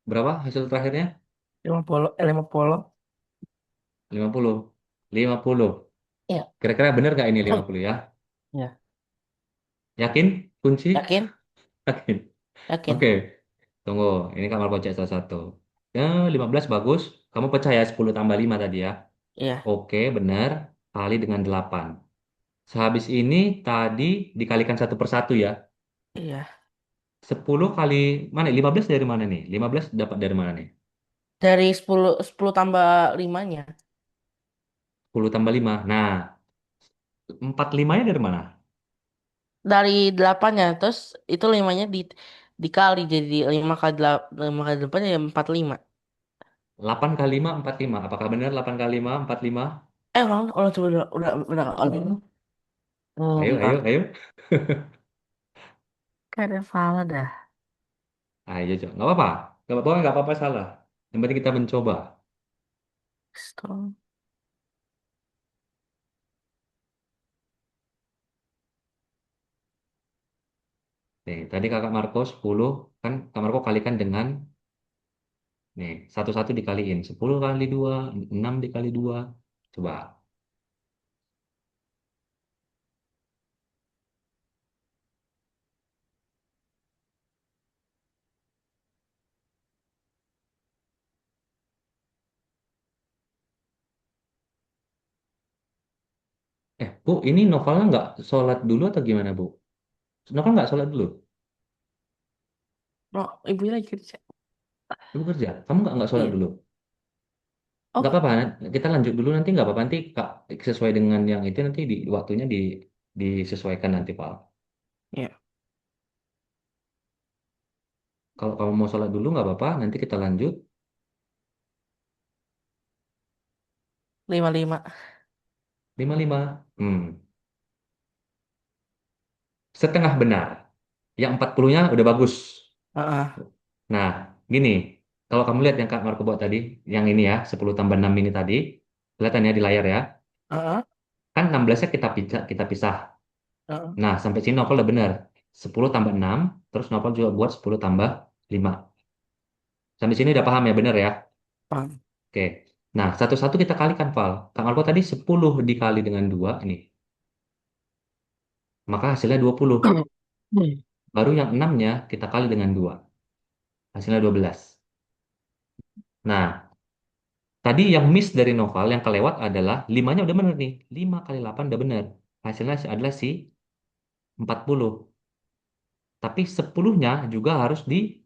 Berapa hasil terakhirnya? 50. 50. 50. 50. Iya. Kira-kira bener nggak ini 50 ya? Ya. Yakin? Kunci? Yakin? Yakin. Yakin. Oke, tunggu. Ini kamar pocet salah satu. Ya, 15 bagus. Kamu percaya 10 tambah 5 tadi ya? Iya. Oke, benar. Kali dengan 8. Sehabis ini tadi dikalikan satu per satu ya. Iya. 10 kali mana? 15 dari mana nih? 15 dapat dari mana nih? Dari 10 tambah limanya. 10 tambah 5. Nah, 4 limanya dari mana? Dari 8-nya. Terus itu limanya dikali jadi 5 kali 8 ya 45. 8 kali 5, 45. Apakah benar 8 kali 5, 45? Ulang coba udah. Ayo, Bentar. ayo, ayo. Kayak ada salah dah. Ayo, Cok. Nggak apa-apa. Nggak apa-apa salah. Yang penting kita mencoba. Stop. Nih, tadi kakak Marco 10, kan kakak Marco kalikan dengan, nih, satu-satu dikaliin. 10 kali 2, 6 dikali 2. Coba. Bu, ini novelnya nggak sholat dulu atau gimana, Bu? Novel nggak sholat dulu? No, ibunya lagi kerja. Ibu kerja. Kamu nggak sholat Iya. dulu? Nggak Oh, apa-apa. Kita lanjut dulu nanti nggak apa-apa. Nanti Kak, sesuai dengan yang itu nanti di waktunya disesuaikan nanti, Pak. iya. Kalau kamu mau sholat dulu nggak apa-apa. Nanti kita lanjut. 55. 55. Setengah benar. Yang 40-nya udah bagus. Heeh. Nah, gini. Kalau kamu lihat yang Kak Marco buat tadi, yang ini ya, 10 tambah 6 ini tadi, kelihatan ya di layar ya. Heeh. Kan 16-nya kita pisah. Heeh. Nah, sampai sini novel udah benar. 10 tambah 6, terus novel juga buat 10 tambah 5. Sampai sini udah paham ya, benar ya? Paham. Oke. Nah, satu-satu kita kalikan, Val. Kak Marco tadi 10 dikali dengan 2 ini. Maka hasilnya 20. Baru yang 6-nya kita kali dengan 2. Hasilnya 12. Nah, tadi yang miss dari novel, yang kelewat adalah 5-nya udah bener nih. 5 kali 8 udah bener. Hasilnya adalah si 40. Tapi 10-nya juga harus dikali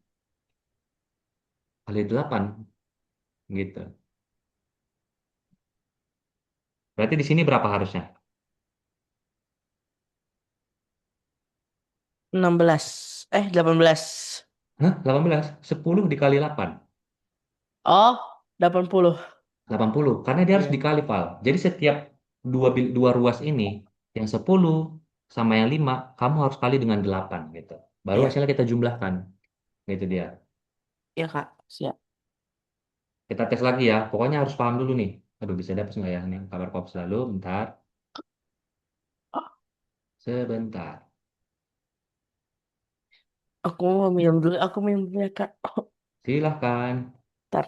8. Gitu. Berarti di sini berapa harusnya? 16. 18. Hah? 18. 10 dikali 8. Oh, 80. 80. Karena dia harus Iya. dikali, Val. Jadi setiap dua ruas ini, yang 10 sama yang 5, kamu harus kali dengan 8 gitu. Baru Iya. hasilnya kita jumlahkan. Gitu dia. Iya, Kak. Siap. Kita tes lagi ya. Pokoknya harus paham dulu nih. Aduh, bisa dapat nggak ya? Nih, kabar kop selalu. Bentar. Sebentar. Aku mau minum dulu. Aku minum dulu ya, Kak. Silahkan. Ntar.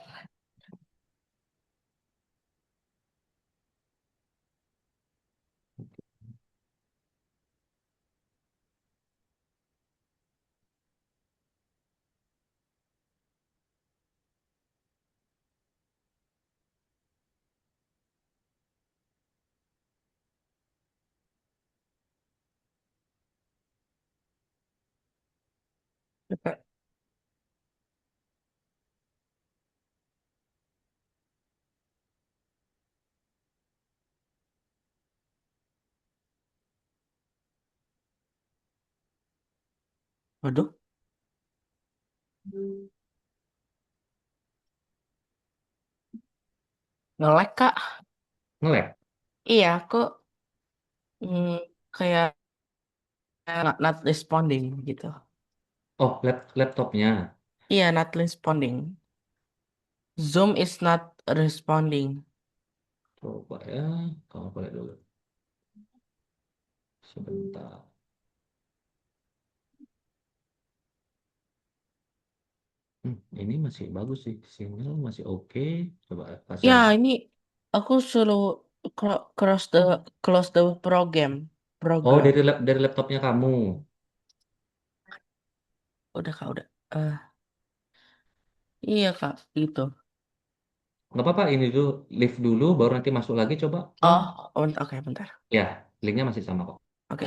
Ya, Kak. Waduh. Nge-lag, Kak. Ngelek. Iya, aku mm, kayak not responding gitu. Oh, laptopnya. Iya, not responding. Zoom is not responding. Coba ya. Kamu boleh dulu. Sebentar. Ini masih bagus sih. Sinyal masih oke. Coba Ya, pasang. ini aku suruh close the Oh, program. dari laptopnya kamu. Udah, Kak, udah. Eh, iya, Kak, gitu. Nggak apa-apa, ini dulu. Live dulu, baru nanti masuk lagi. Coba. Ya, Oke, bentar. ya, linknya masih sama kok. Oke.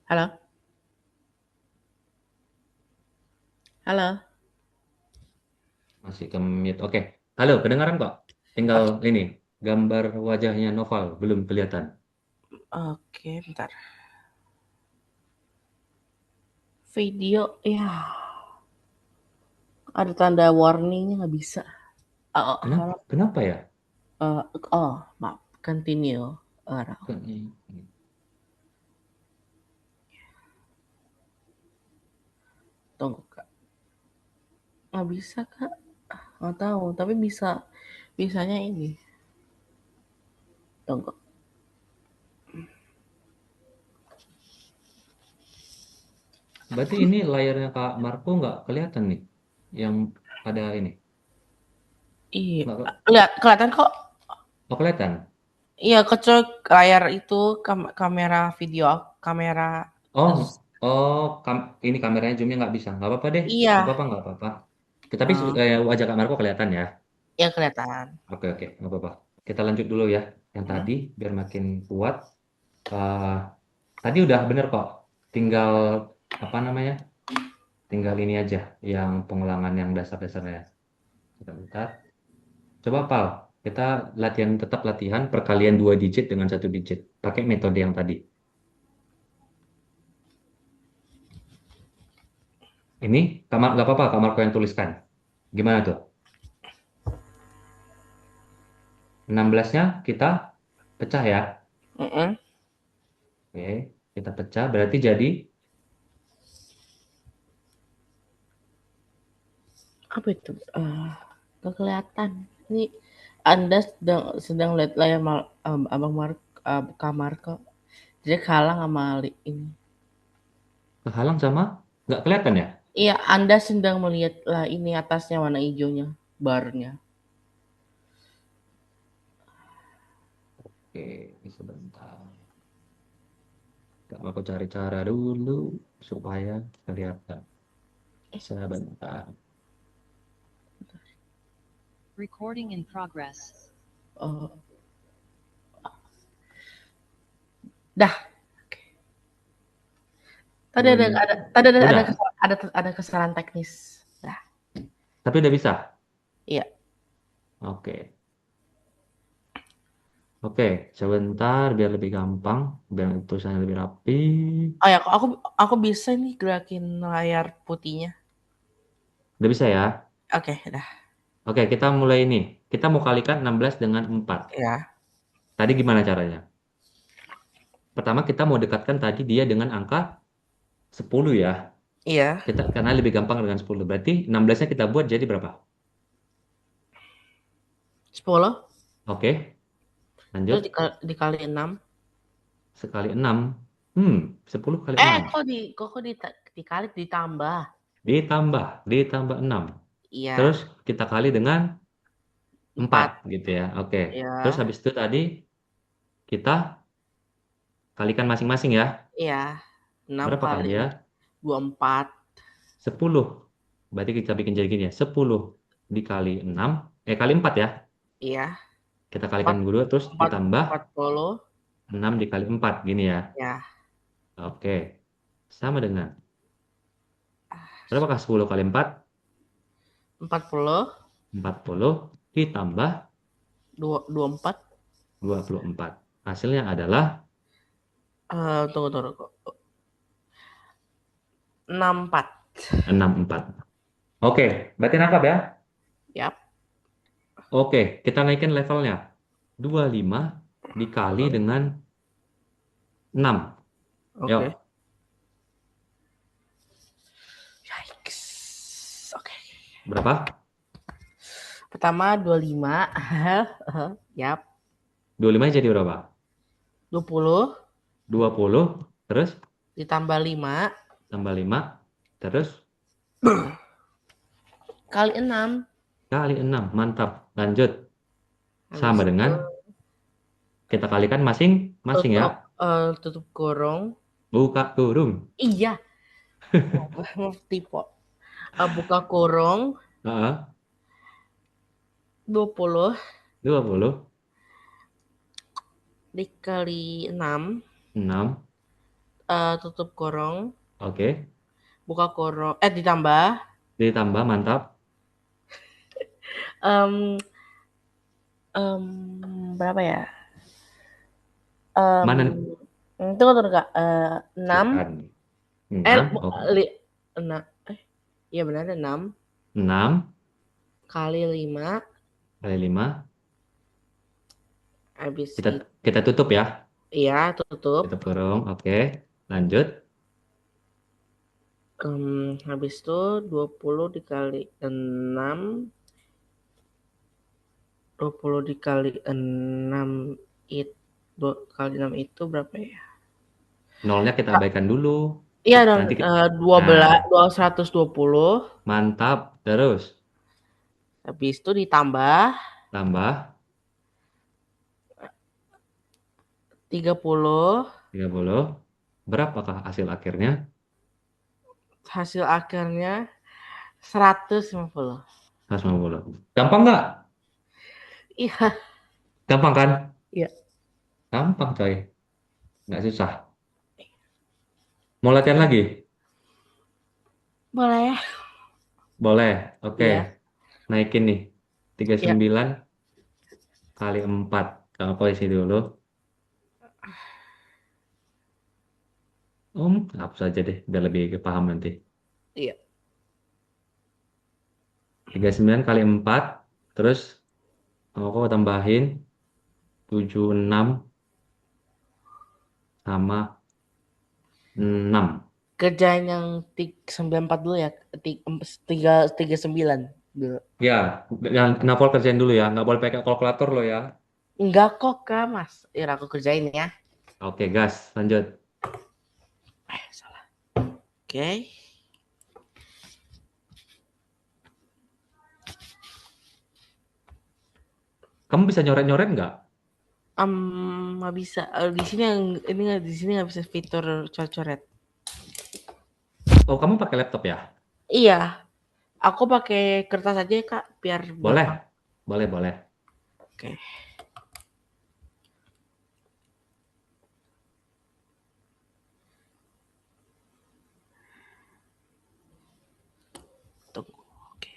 Halo? Halo? Masih ke mute. Oke. Halo, kedengaran kok? Tinggal Oke, ini, gambar wajahnya Noval belum kelihatan. oke, bentar. Video, ya, ada tanda warningnya nggak bisa. Oh, Kenapa? harap, Kenapa ya? maaf, continue. Ke- Tunggu, Kak. Nggak bisa, Kak. Nggak tahu, tapi bisa, bisanya ini. Tunggu. Berarti ini layarnya Kak Marco nggak kelihatan nih, yang ada ini. Iya, Nggak, lihat, kelihatan kok. nggak kelihatan. Iya, kecuali layar itu kamera video, kamera. Oh, eh, oh, ini kameranya zoomnya nggak bisa. Nggak apa-apa deh. Nggak iya, apa-apa, nggak apa-apa. Tetapi eh, wajah Kak Marco kelihatan ya. iya kelihatan. Oke, oke, nggak apa-apa. Kita lanjut dulu ya. Yang Hmm. tadi, biar makin kuat. Eh, Tadi udah bener kok. Tinggal, apa namanya? Tinggal ini aja, yang pengulangan yang dasar-dasarnya. Kita lihat. Coba, Pal. Kita latihan, tetap latihan perkalian 2 digit dengan 1 digit. Pakai metode yang tadi. Ini, kamar, nggak apa-apa, kamar kau yang tuliskan. Gimana tuh? 16-nya kita pecah ya. Mm-mm. Oke, kita pecah. Berarti jadi Apa itu? Nggak kelihatan. Ini Anda sedang lihat layar Abang Mark, kamar kok. Jadi kalah sama ini. kehalang sama nggak kelihatan ya? Iya, Anda sedang melihat lah ini atasnya warna hijaunya, barnya. Oke, sebentar. Aku cari cara dulu supaya kelihatan. Eh, Sebentar. Recording in progress. oh, dah. Tadi ada Hmm, ada tadi udah, ada kesalahan teknis. Dah. tapi udah bisa. Iya. Oke, oke. Sebentar biar lebih gampang, biar tulisannya lebih rapi. Oh ya, aku bisa nih gerakin layar putihnya. Udah bisa ya? Oke, dah. Oke, kita mulai ini. Kita mau kalikan 16 dengan 4. Ya. Tadi gimana caranya? Pertama kita mau dekatkan tadi dia dengan angka 10 ya. Iya. Kita karena lebih gampang dengan 10. Berarti 16-nya kita buat jadi berapa? 10 Oke, terus lanjut. dikali 6. Sekali 6. 10 kali 6. Dikali ditambah. Ditambah 6. Iya, Terus kita kali dengan 4 4. gitu ya. Oke. Terus Ya. habis itu tadi kita kalikan masing-masing ya. Iya. 6 Berapakah kali dia? 24. 10. Berarti kita bikin jadi gini ya. 10 dikali 6. Kali 4 ya. Iya. Kita 4 kalikan dulu terus 4 ditambah 40. 6 dikali 4 gini ya. Ya. Oke. Sama dengan berapakah 10 kali 4? 40. 40 ditambah 24. 24. Hasilnya adalah Tunggu tunggu. 64. 64. Oke, berarti nangkap ya. Yap. Oke, kita naikin levelnya. 25 dikali dengan 6. Oke. Yuk, Yikes. Oke. berapa? Pertama 25. Yap. 25 jadi berapa? 20 20, terus ditambah 5 tambah 5, terus kali 6. kali 6. Mantap. Lanjut. Habis Sama itu dengan kita kalikan masing-masing ya. tutup kurung. Buka kurung. Iya, tipe. Buka kurung Heeh, 20 20, dikali 6 6, tutup kurung, Oke. buka kurung, ditambah, Ditambah, mantap. em, berapa ya? Em, Mana? tunggu tunggu Kak. 6, Silakan. 6. Oke. li, enam, iya benar 6 6 kali 5, kali 5. habis Kita itu, kita tutup ya. iya tutup. Tutup kurung. Oke. Lanjut. Habis itu 20 dikali 6, 20 dikali 6 itu, 2 kali 6 itu berapa ya? Nolnya kita abaikan dulu. Iya dong, Nanti dua nah, belas, 120, mantap. Terus habis itu ditambah tambah 30, 30. Berapakah hasil akhirnya? hasil akhirnya 150. 150. Gampang nggak? Iya, Gampang kan? iya. Gampang coy. Nggak susah. Mau latihan lagi? Boleh. Boleh. Oke. Iya, Naikin nih. tiga puluh iya. sembilan kali 4. Kalau posisi dulu. Hapus aja deh. Biar lebih paham nanti. Iya. 39 kali 4. Terus aku tambahin 76 sama 6. Kerjain yang 94 dulu ya. Tiga, 39 dulu. Ya, yang Napol kerjain dulu ya. Nggak boleh pakai kalkulator lo ya. Enggak kok, Kak, Mas. Iya, aku kerjain ya. Oke, gas. Lanjut. Salah. Oke. Kamu bisa nyoret-nyoret nggak? Nggak bisa. Di sini ini nggak, di sini nggak bisa fitur coret-coret. Oh, kamu pakai laptop ya? Iya, aku pakai kertas aja ya, Kak, biar Boleh. gampang. Boleh, boleh. Oke. Tunggu. Oke.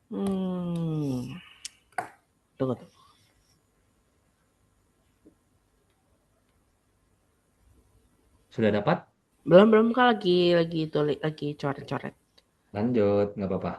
Hmm. Tunggu, tunggu. Sudah dapat? Belum, belum, Kak, lagi tulis, lagi coret-coret. Lanjut. Nggak apa-apa.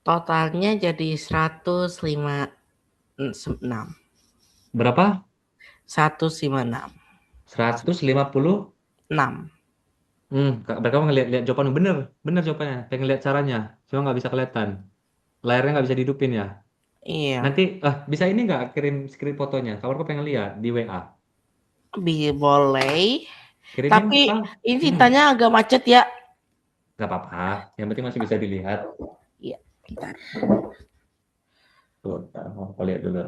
Totalnya jadi 156. Berapa? 156. 156. 6. Berarti kamu ngeliat jawaban bener, bener jawabannya. Pengen lihat caranya, cuma nggak bisa kelihatan. Layarnya nggak bisa dihidupin ya. Iya, Nanti, bisa ini nggak kirim screen fotonya? Kalau aku pengen lihat di WA. boleh. Kirimin, Tapi Pak. ini Hmm, tintanya agak macet ya. nggak apa-apa. Yang penting masih bisa dilihat. Iya, bentar. Tuh, ntar aku lihat dulu.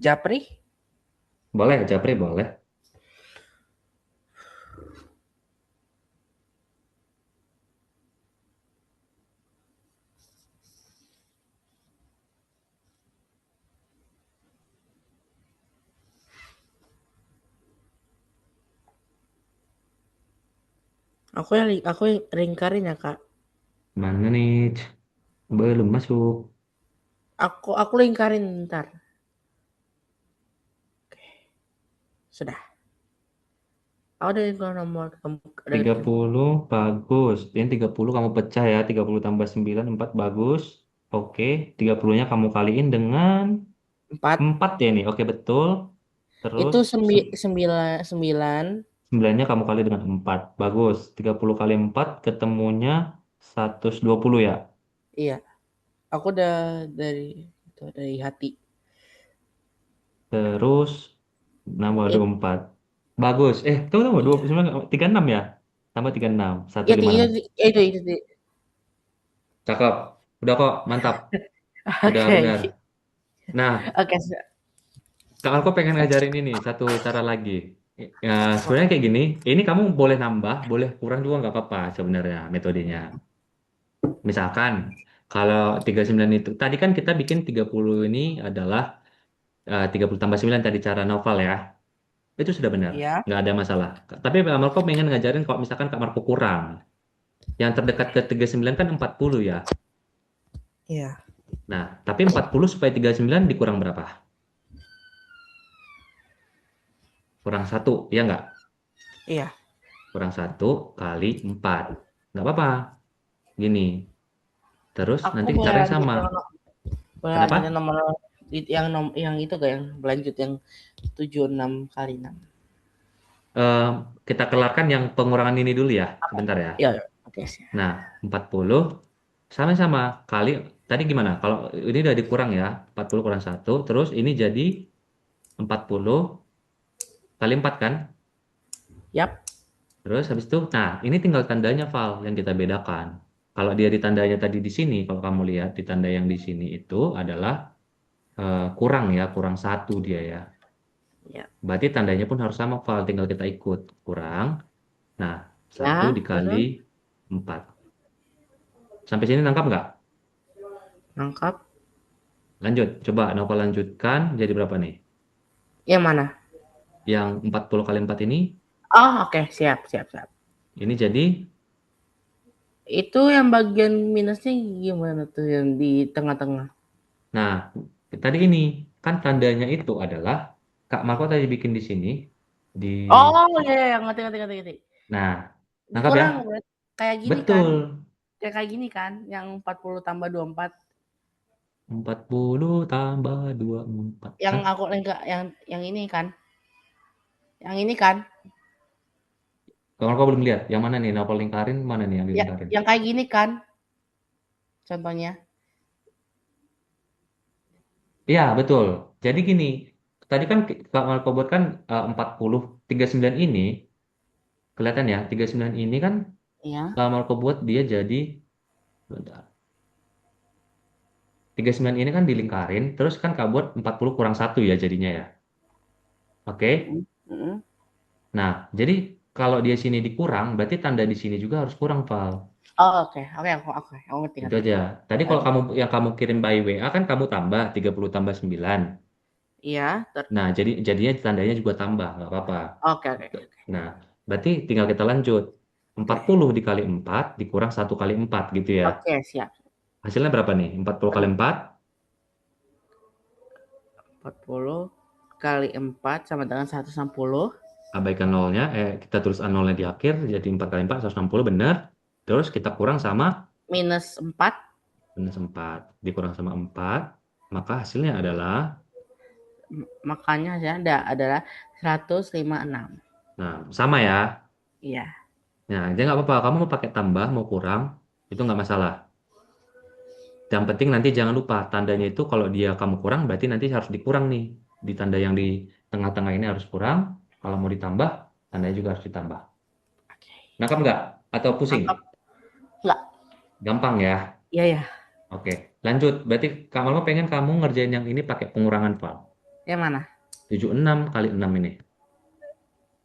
Japri, Boleh, Japri boleh. aku yang ringkarin ya, Kak. Mana nih? Belum masuk. Aku lingkarin ntar. Sudah. Aku udah lingkarin nomor kamu dari Tiga puluh bagus. Ini 30 kamu pecah ya. 30 tambah 9 4 bagus. Oke, 30-nya kamu kaliin dengan 4. 4 ya nih. Oke, betul. Terus Itu 9. 9-nya kamu kali dengan 4. Bagus. 30 kali 4 ketemunya 120 ya. Iya, aku udah dari dari hati. Terus nambah It, 24. Bagus. Tunggu tunggu iya. 29 36 ya. Tambah 36 Itu, itu, 156. itu. Cakep. Udah kok, mantap. Udah Oke. benar. Nah, Oke. kalau aku pengen ngajarin ini satu cara lagi. Ya, sebenarnya kayak gini. Ini kamu boleh nambah, boleh kurang juga nggak apa-apa sebenarnya metodenya. Misalkan kalau 39 itu tadi kan kita bikin 30 ini adalah 30 tambah 9 tadi cara novel ya. Itu sudah benar, Iya. nggak ada masalah. Tapi Kak Marco pengen ngajarin kalau misalkan Kak Marco kurang. Yang terdekat ke 39 kan 40 ya. Iya. Nah, tapi 40 supaya 39 dikurang berapa? Kurang satu, ya nggak? Iya. Kurang satu kali 4. Nggak apa-apa. Gini. Terus Aku nanti boleh caranya lanjut sama. boleh lanjutin Kenapa? nomor yang itu gak yang berlanjut yang 76 kali 6. Eh, kita kelarkan yang pengurangan ini dulu ya. Sebentar ya. Iya, oke sih. Nah, 40 sama-sama kali. Tadi gimana? Kalau ini udah dikurang ya. 40 kurang satu. Terus ini jadi 40 kali 4 kan? Yap. Terus habis itu, nah ini tinggal tandanya Val yang kita bedakan. Kalau dia di tandanya tadi di sini, kalau kamu lihat di tanda yang di sini itu adalah kurang ya, kurang satu dia ya. Ya. Berarti tandanya pun harus sama Val, tinggal kita ikut kurang. Nah, satu Ya, dikali terus 4. Sampai sini nangkap nggak? nangkap. Lanjut, coba Nova lanjutkan jadi berapa nih? Yang mana? Yang 40 kali 4 ini, Oh, oke, siap, siap, siap. ini jadi, Itu yang bagian minusnya gimana tuh yang di tengah-tengah? nah tadi ini kan tandanya itu adalah Kak Marco tadi bikin di sini, di, Oh, ya, ya, ngerti, ngerti, ngerti, ngerti. nah nangkap ya? Dikurang kayak gini kan? Betul. Kayak gini kan? Yang 40 tambah 24. 40 tambah 24. Yang Hah? aku enggak yang ini kan? Yang ini kan? Kak Marco belum lihat. Yang mana nih? Nopal lingkarin mana nih yang Ya, dilingkarin? yang kayak gini kan? Contohnya. Iya, betul. Jadi gini, tadi kan Kak Marco buat kan 40, 39 ini, kelihatan ya, 39 ini kan Iya. Kak Marco buat dia jadi, bentar. 39 ini kan dilingkarin, terus kan Kak buat 40 kurang satu ya jadinya ya. Oke? Mm, mm. Nah, jadi kalau dia sini dikurang, berarti tanda di sini juga harus kurang, Val. Oh, oke. Oke, aku ngerti, Itu ngerti. aja. Tadi kalau Oke. kamu yang kamu kirim by WA kan kamu tambah 30 tambah 9. Iya, Nah, jadinya tandanya juga tambah, nggak apa-apa. oke, oke, Nah, berarti tinggal kita lanjut. oke. 40 dikali 4 dikurang 1 kali 4 gitu ya. Oke, siap. Hasilnya berapa nih? 40 kali 4, 40 kali 4 sama dengan 160. abaikan nolnya, kita tulis nolnya di akhir, jadi 4 kali 4, 160 benar. Terus kita kurang sama minus 4. Minus 4 dikurang sama 4, maka hasilnya adalah, Makanya adalah 156. nah, sama ya. Iya. Nah, jadi nggak apa-apa. Kamu mau pakai tambah, mau kurang, itu nggak masalah. Yang penting nanti jangan lupa, tandanya itu kalau dia kamu kurang, berarti nanti harus dikurang nih. Di tanda yang di tengah-tengah ini harus kurang. Kalau mau ditambah, tandanya juga harus ditambah. Oke. Nangkap nggak? Atau pusing? Nangkap nggak? Gampang ya. Iya ya. Oke, lanjut. Berarti Kak Malma pengen kamu ngerjain yang ini pakai pengurangan file. Yang mana? 76 kali 6 ini.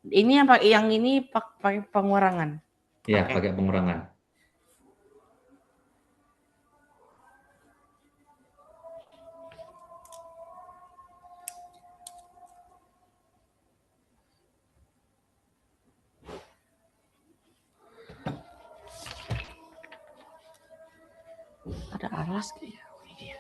Ini yang ini pakai pengurangan. Ya, Oke. pakai pengurangan. Ada alas kayak. Oh, ini dia.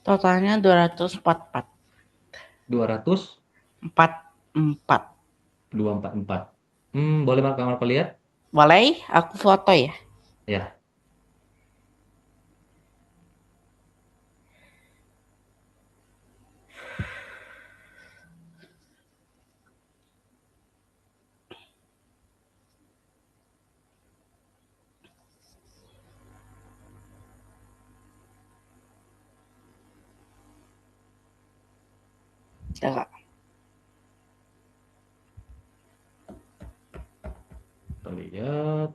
Totalnya 244. 200, 44. 244. Boleh Kak Malma lihat? Boleh aku foto ya? Ya. Enggak. Kita lihat.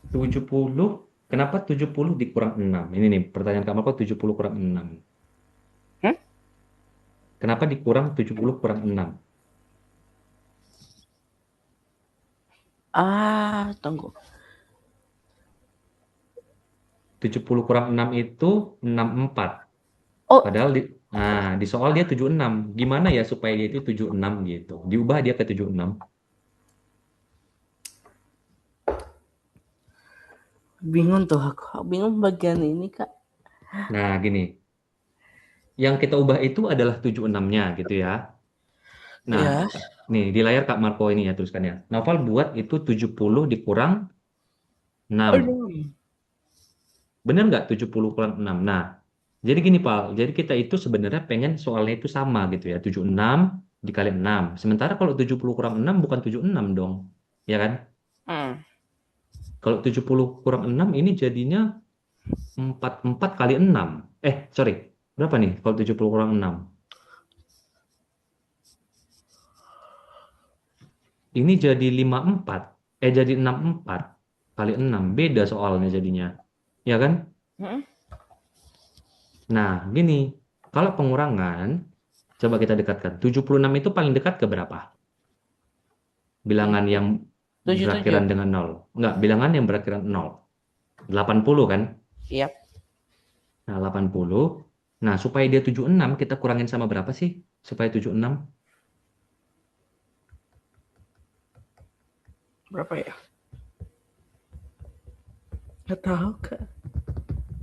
70. Kenapa 70 dikurang 6? Ini nih pertanyaan kamu kok 70 kurang 6. Hmm? Kenapa dikurang 70 kurang 6? Tunggu. 70 kurang 6 itu 64. Oh, Padahal di soal dia 76. Gimana ya supaya dia itu 76 gitu. Diubah dia ke 76. bingung tuh aku. Bingung bagian ini, Kak. Nah, gini. Yang kita ubah itu adalah 76-nya gitu ya. Nah, Ya. nih di layar Kak Marco ini ya tuliskannya. Novel buat itu 70 dikurang 6. Aduh. Bener nggak 70 kurang 6? Nah, jadi gini Pak. Jadi kita itu sebenarnya pengen soalnya itu sama gitu ya. 76 dikali 6. Sementara kalau 70 kurang 6 bukan 76 dong. Ya kan? Hmm. Kalau 70 kurang 6 ini jadinya 44 kali 6. Sorry. Berapa nih kalau 70 kurang 6? Ini jadi 54. jadi 64 kali 6 beda soalnya jadinya. Ya kan? Mm-mm. Nah, gini. Kalau pengurangan, coba kita dekatkan. 76 itu paling dekat ke berapa? Bilangan Tujuh, yang tujuh, tujuh. berakhiran dengan nol. Enggak, bilangan yang berakhiran nol. 80 kan? Yap. Nah, 80. Nah, supaya dia 76 kita kurangin sama berapa sih? Supaya 76. Berapa ya? Gak tahu kak.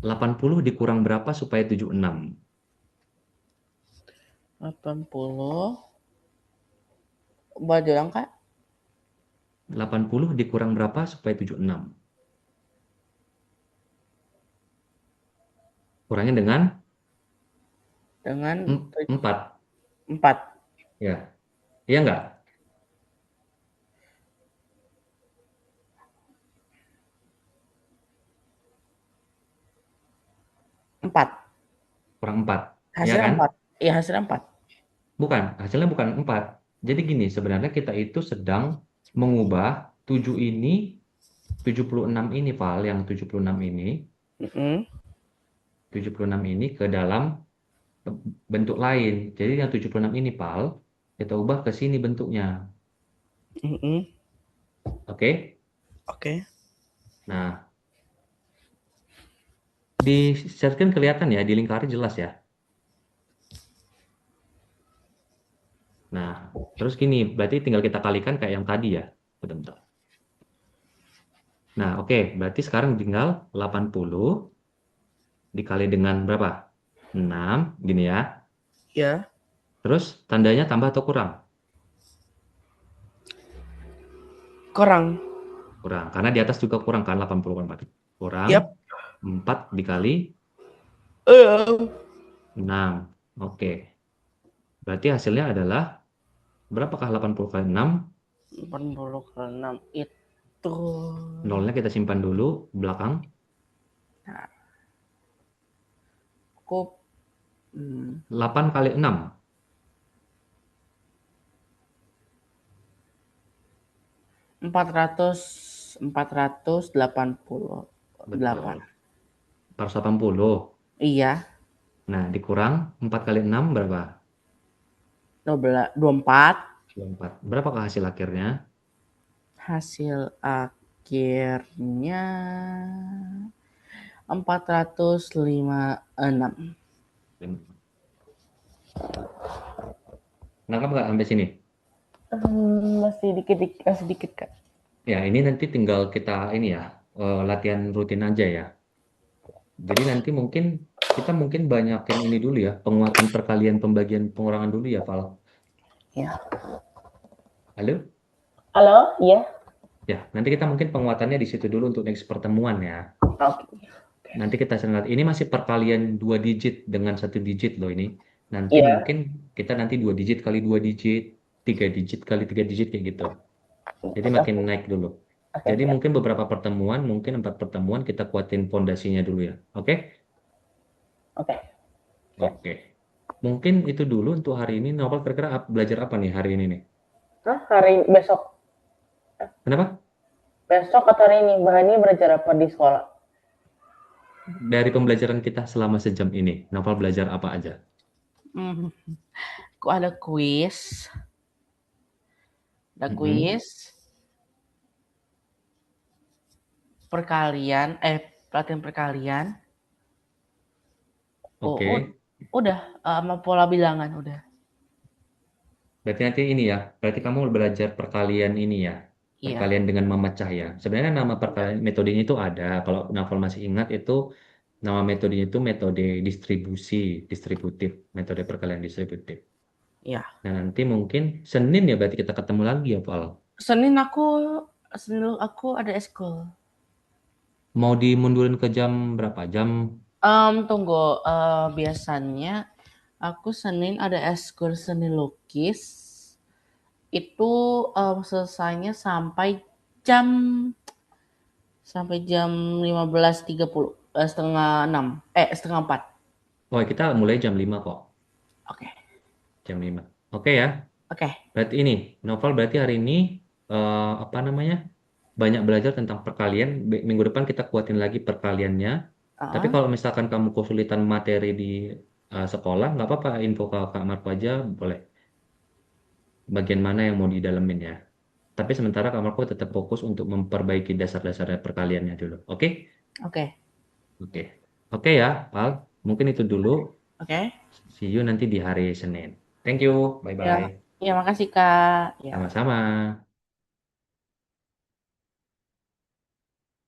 80 dikurang berapa supaya 76? 80. Boleh diulang kak? 80 dikurang berapa supaya 76? Kurangin dengan Dengan 4. 4. Ya. Iya nggak? 4. Kurang 4. Ya Hasilnya kan? 4. Iya hasilnya 4. Bukan. Hasilnya bukan 4. Jadi gini, sebenarnya kita itu sedang mengubah 7 ini, 76 ini, Val, yang 76 ini, Mm-mm. 76 ini ke dalam bentuk lain. Jadi yang 76 ini, Val, kita ubah ke sini bentuknya. Mm-mm. Oke? Oke. Nah, di share screen kelihatan ya, di lingkari jelas ya. Nah, terus gini, berarti tinggal kita kalikan kayak yang tadi ya. Bentar-bentar. Nah, oke, berarti sekarang tinggal 80 dikali dengan berapa? 6, gini ya. Ya. Terus tandanya tambah atau kurang? Kurang. Kurang, karena di atas juga kurang kan 84. Kurang Yap. 4 dikali Eh, 6. Oke, berarti hasilnya adalah berapakah 80 kali 6? 80 kali 6 itu. Nolnya kita simpan dulu belakang. Nah, aku hmm, 8 kali 6. 488. Betul. 480. Iya. Nah, dikurang 4 kali 6 berapa? 12, 24. 24. Berapakah hasil akhirnya? Hasil akhirnya 456. Nangkap nggak sampai sini? Masih dikit-dikit, masih dikit kak. Ya, ini nanti tinggal kita ini ya, latihan rutin aja ya. Jadi nanti kita mungkin banyakin ini dulu ya, penguatan perkalian pembagian pengurangan dulu ya, Val. Ya. Halo? Halo, iya. Ya, nanti kita mungkin penguatannya di situ dulu untuk next pertemuan ya. Oke. Nanti kita sering lihat, ini masih perkalian 2 digit dengan 1 digit loh ini. Nanti Iya. mungkin kita nanti 2 digit kali 2 digit, 3 digit kali 3 digit kayak gitu. Jadi Oke, makin naik dulu. oke, Jadi siap. mungkin beberapa pertemuan, mungkin 4 pertemuan kita kuatin fondasinya dulu ya. Oke? Oke, siap. Oke. Mungkin itu dulu untuk hari ini. Novel kira-kira belajar apa nih hari ini nih? Hah, besok. Kenapa? Besok atau hari ini bahannya belajar apa di sekolah? Dari pembelajaran kita selama sejam ini, Novel belajar apa aja? Hmm, aku ada kuis, ada Mm-mm. kuis, perkalian, pelatihan perkalian. Oh, Oke. udah, sama pola bilangan udah. Berarti nanti ini ya. Berarti kamu belajar perkalian ini ya. Iya. Perkalian dengan memecah ya. Sebenarnya nama Iya. perkalian metodenya itu ada. Kalau Novel masih ingat itu nama metodenya itu metode distribusi, distributif, metode perkalian distributif. Iya. Nah, nanti mungkin Senin ya berarti kita ketemu lagi ya, Val. Senin aku, Senin aku ada eskul. Mau dimundurin ke jam berapa? Jam Tunggu, biasanya aku Senin ada eskul seni lukis. Itu selesainya jam sampai jam 15.30, setengah 4. Oh, kita mulai jam 5 kok. Oke. Jam 5. Oke ya. Oke. Berarti ini, Novel berarti hari ini apa namanya? banyak belajar tentang perkalian. Minggu depan kita kuatin lagi perkaliannya. Tapi Ah, kalau misalkan kamu kesulitan materi di sekolah, nggak apa-apa, info ke Kak Marco aja boleh. Bagian mana yang mau didalemin ya. Tapi sementara Kak Marco tetap fokus untuk memperbaiki dasar-dasar perkaliannya dulu. Oke? oke. Oke. Oke ya, Al. Mungkin itu dulu. Oke. See you nanti di hari Senin. Thank you. Ya, Bye-bye. ya makasih Kak. Ya. Sama-sama.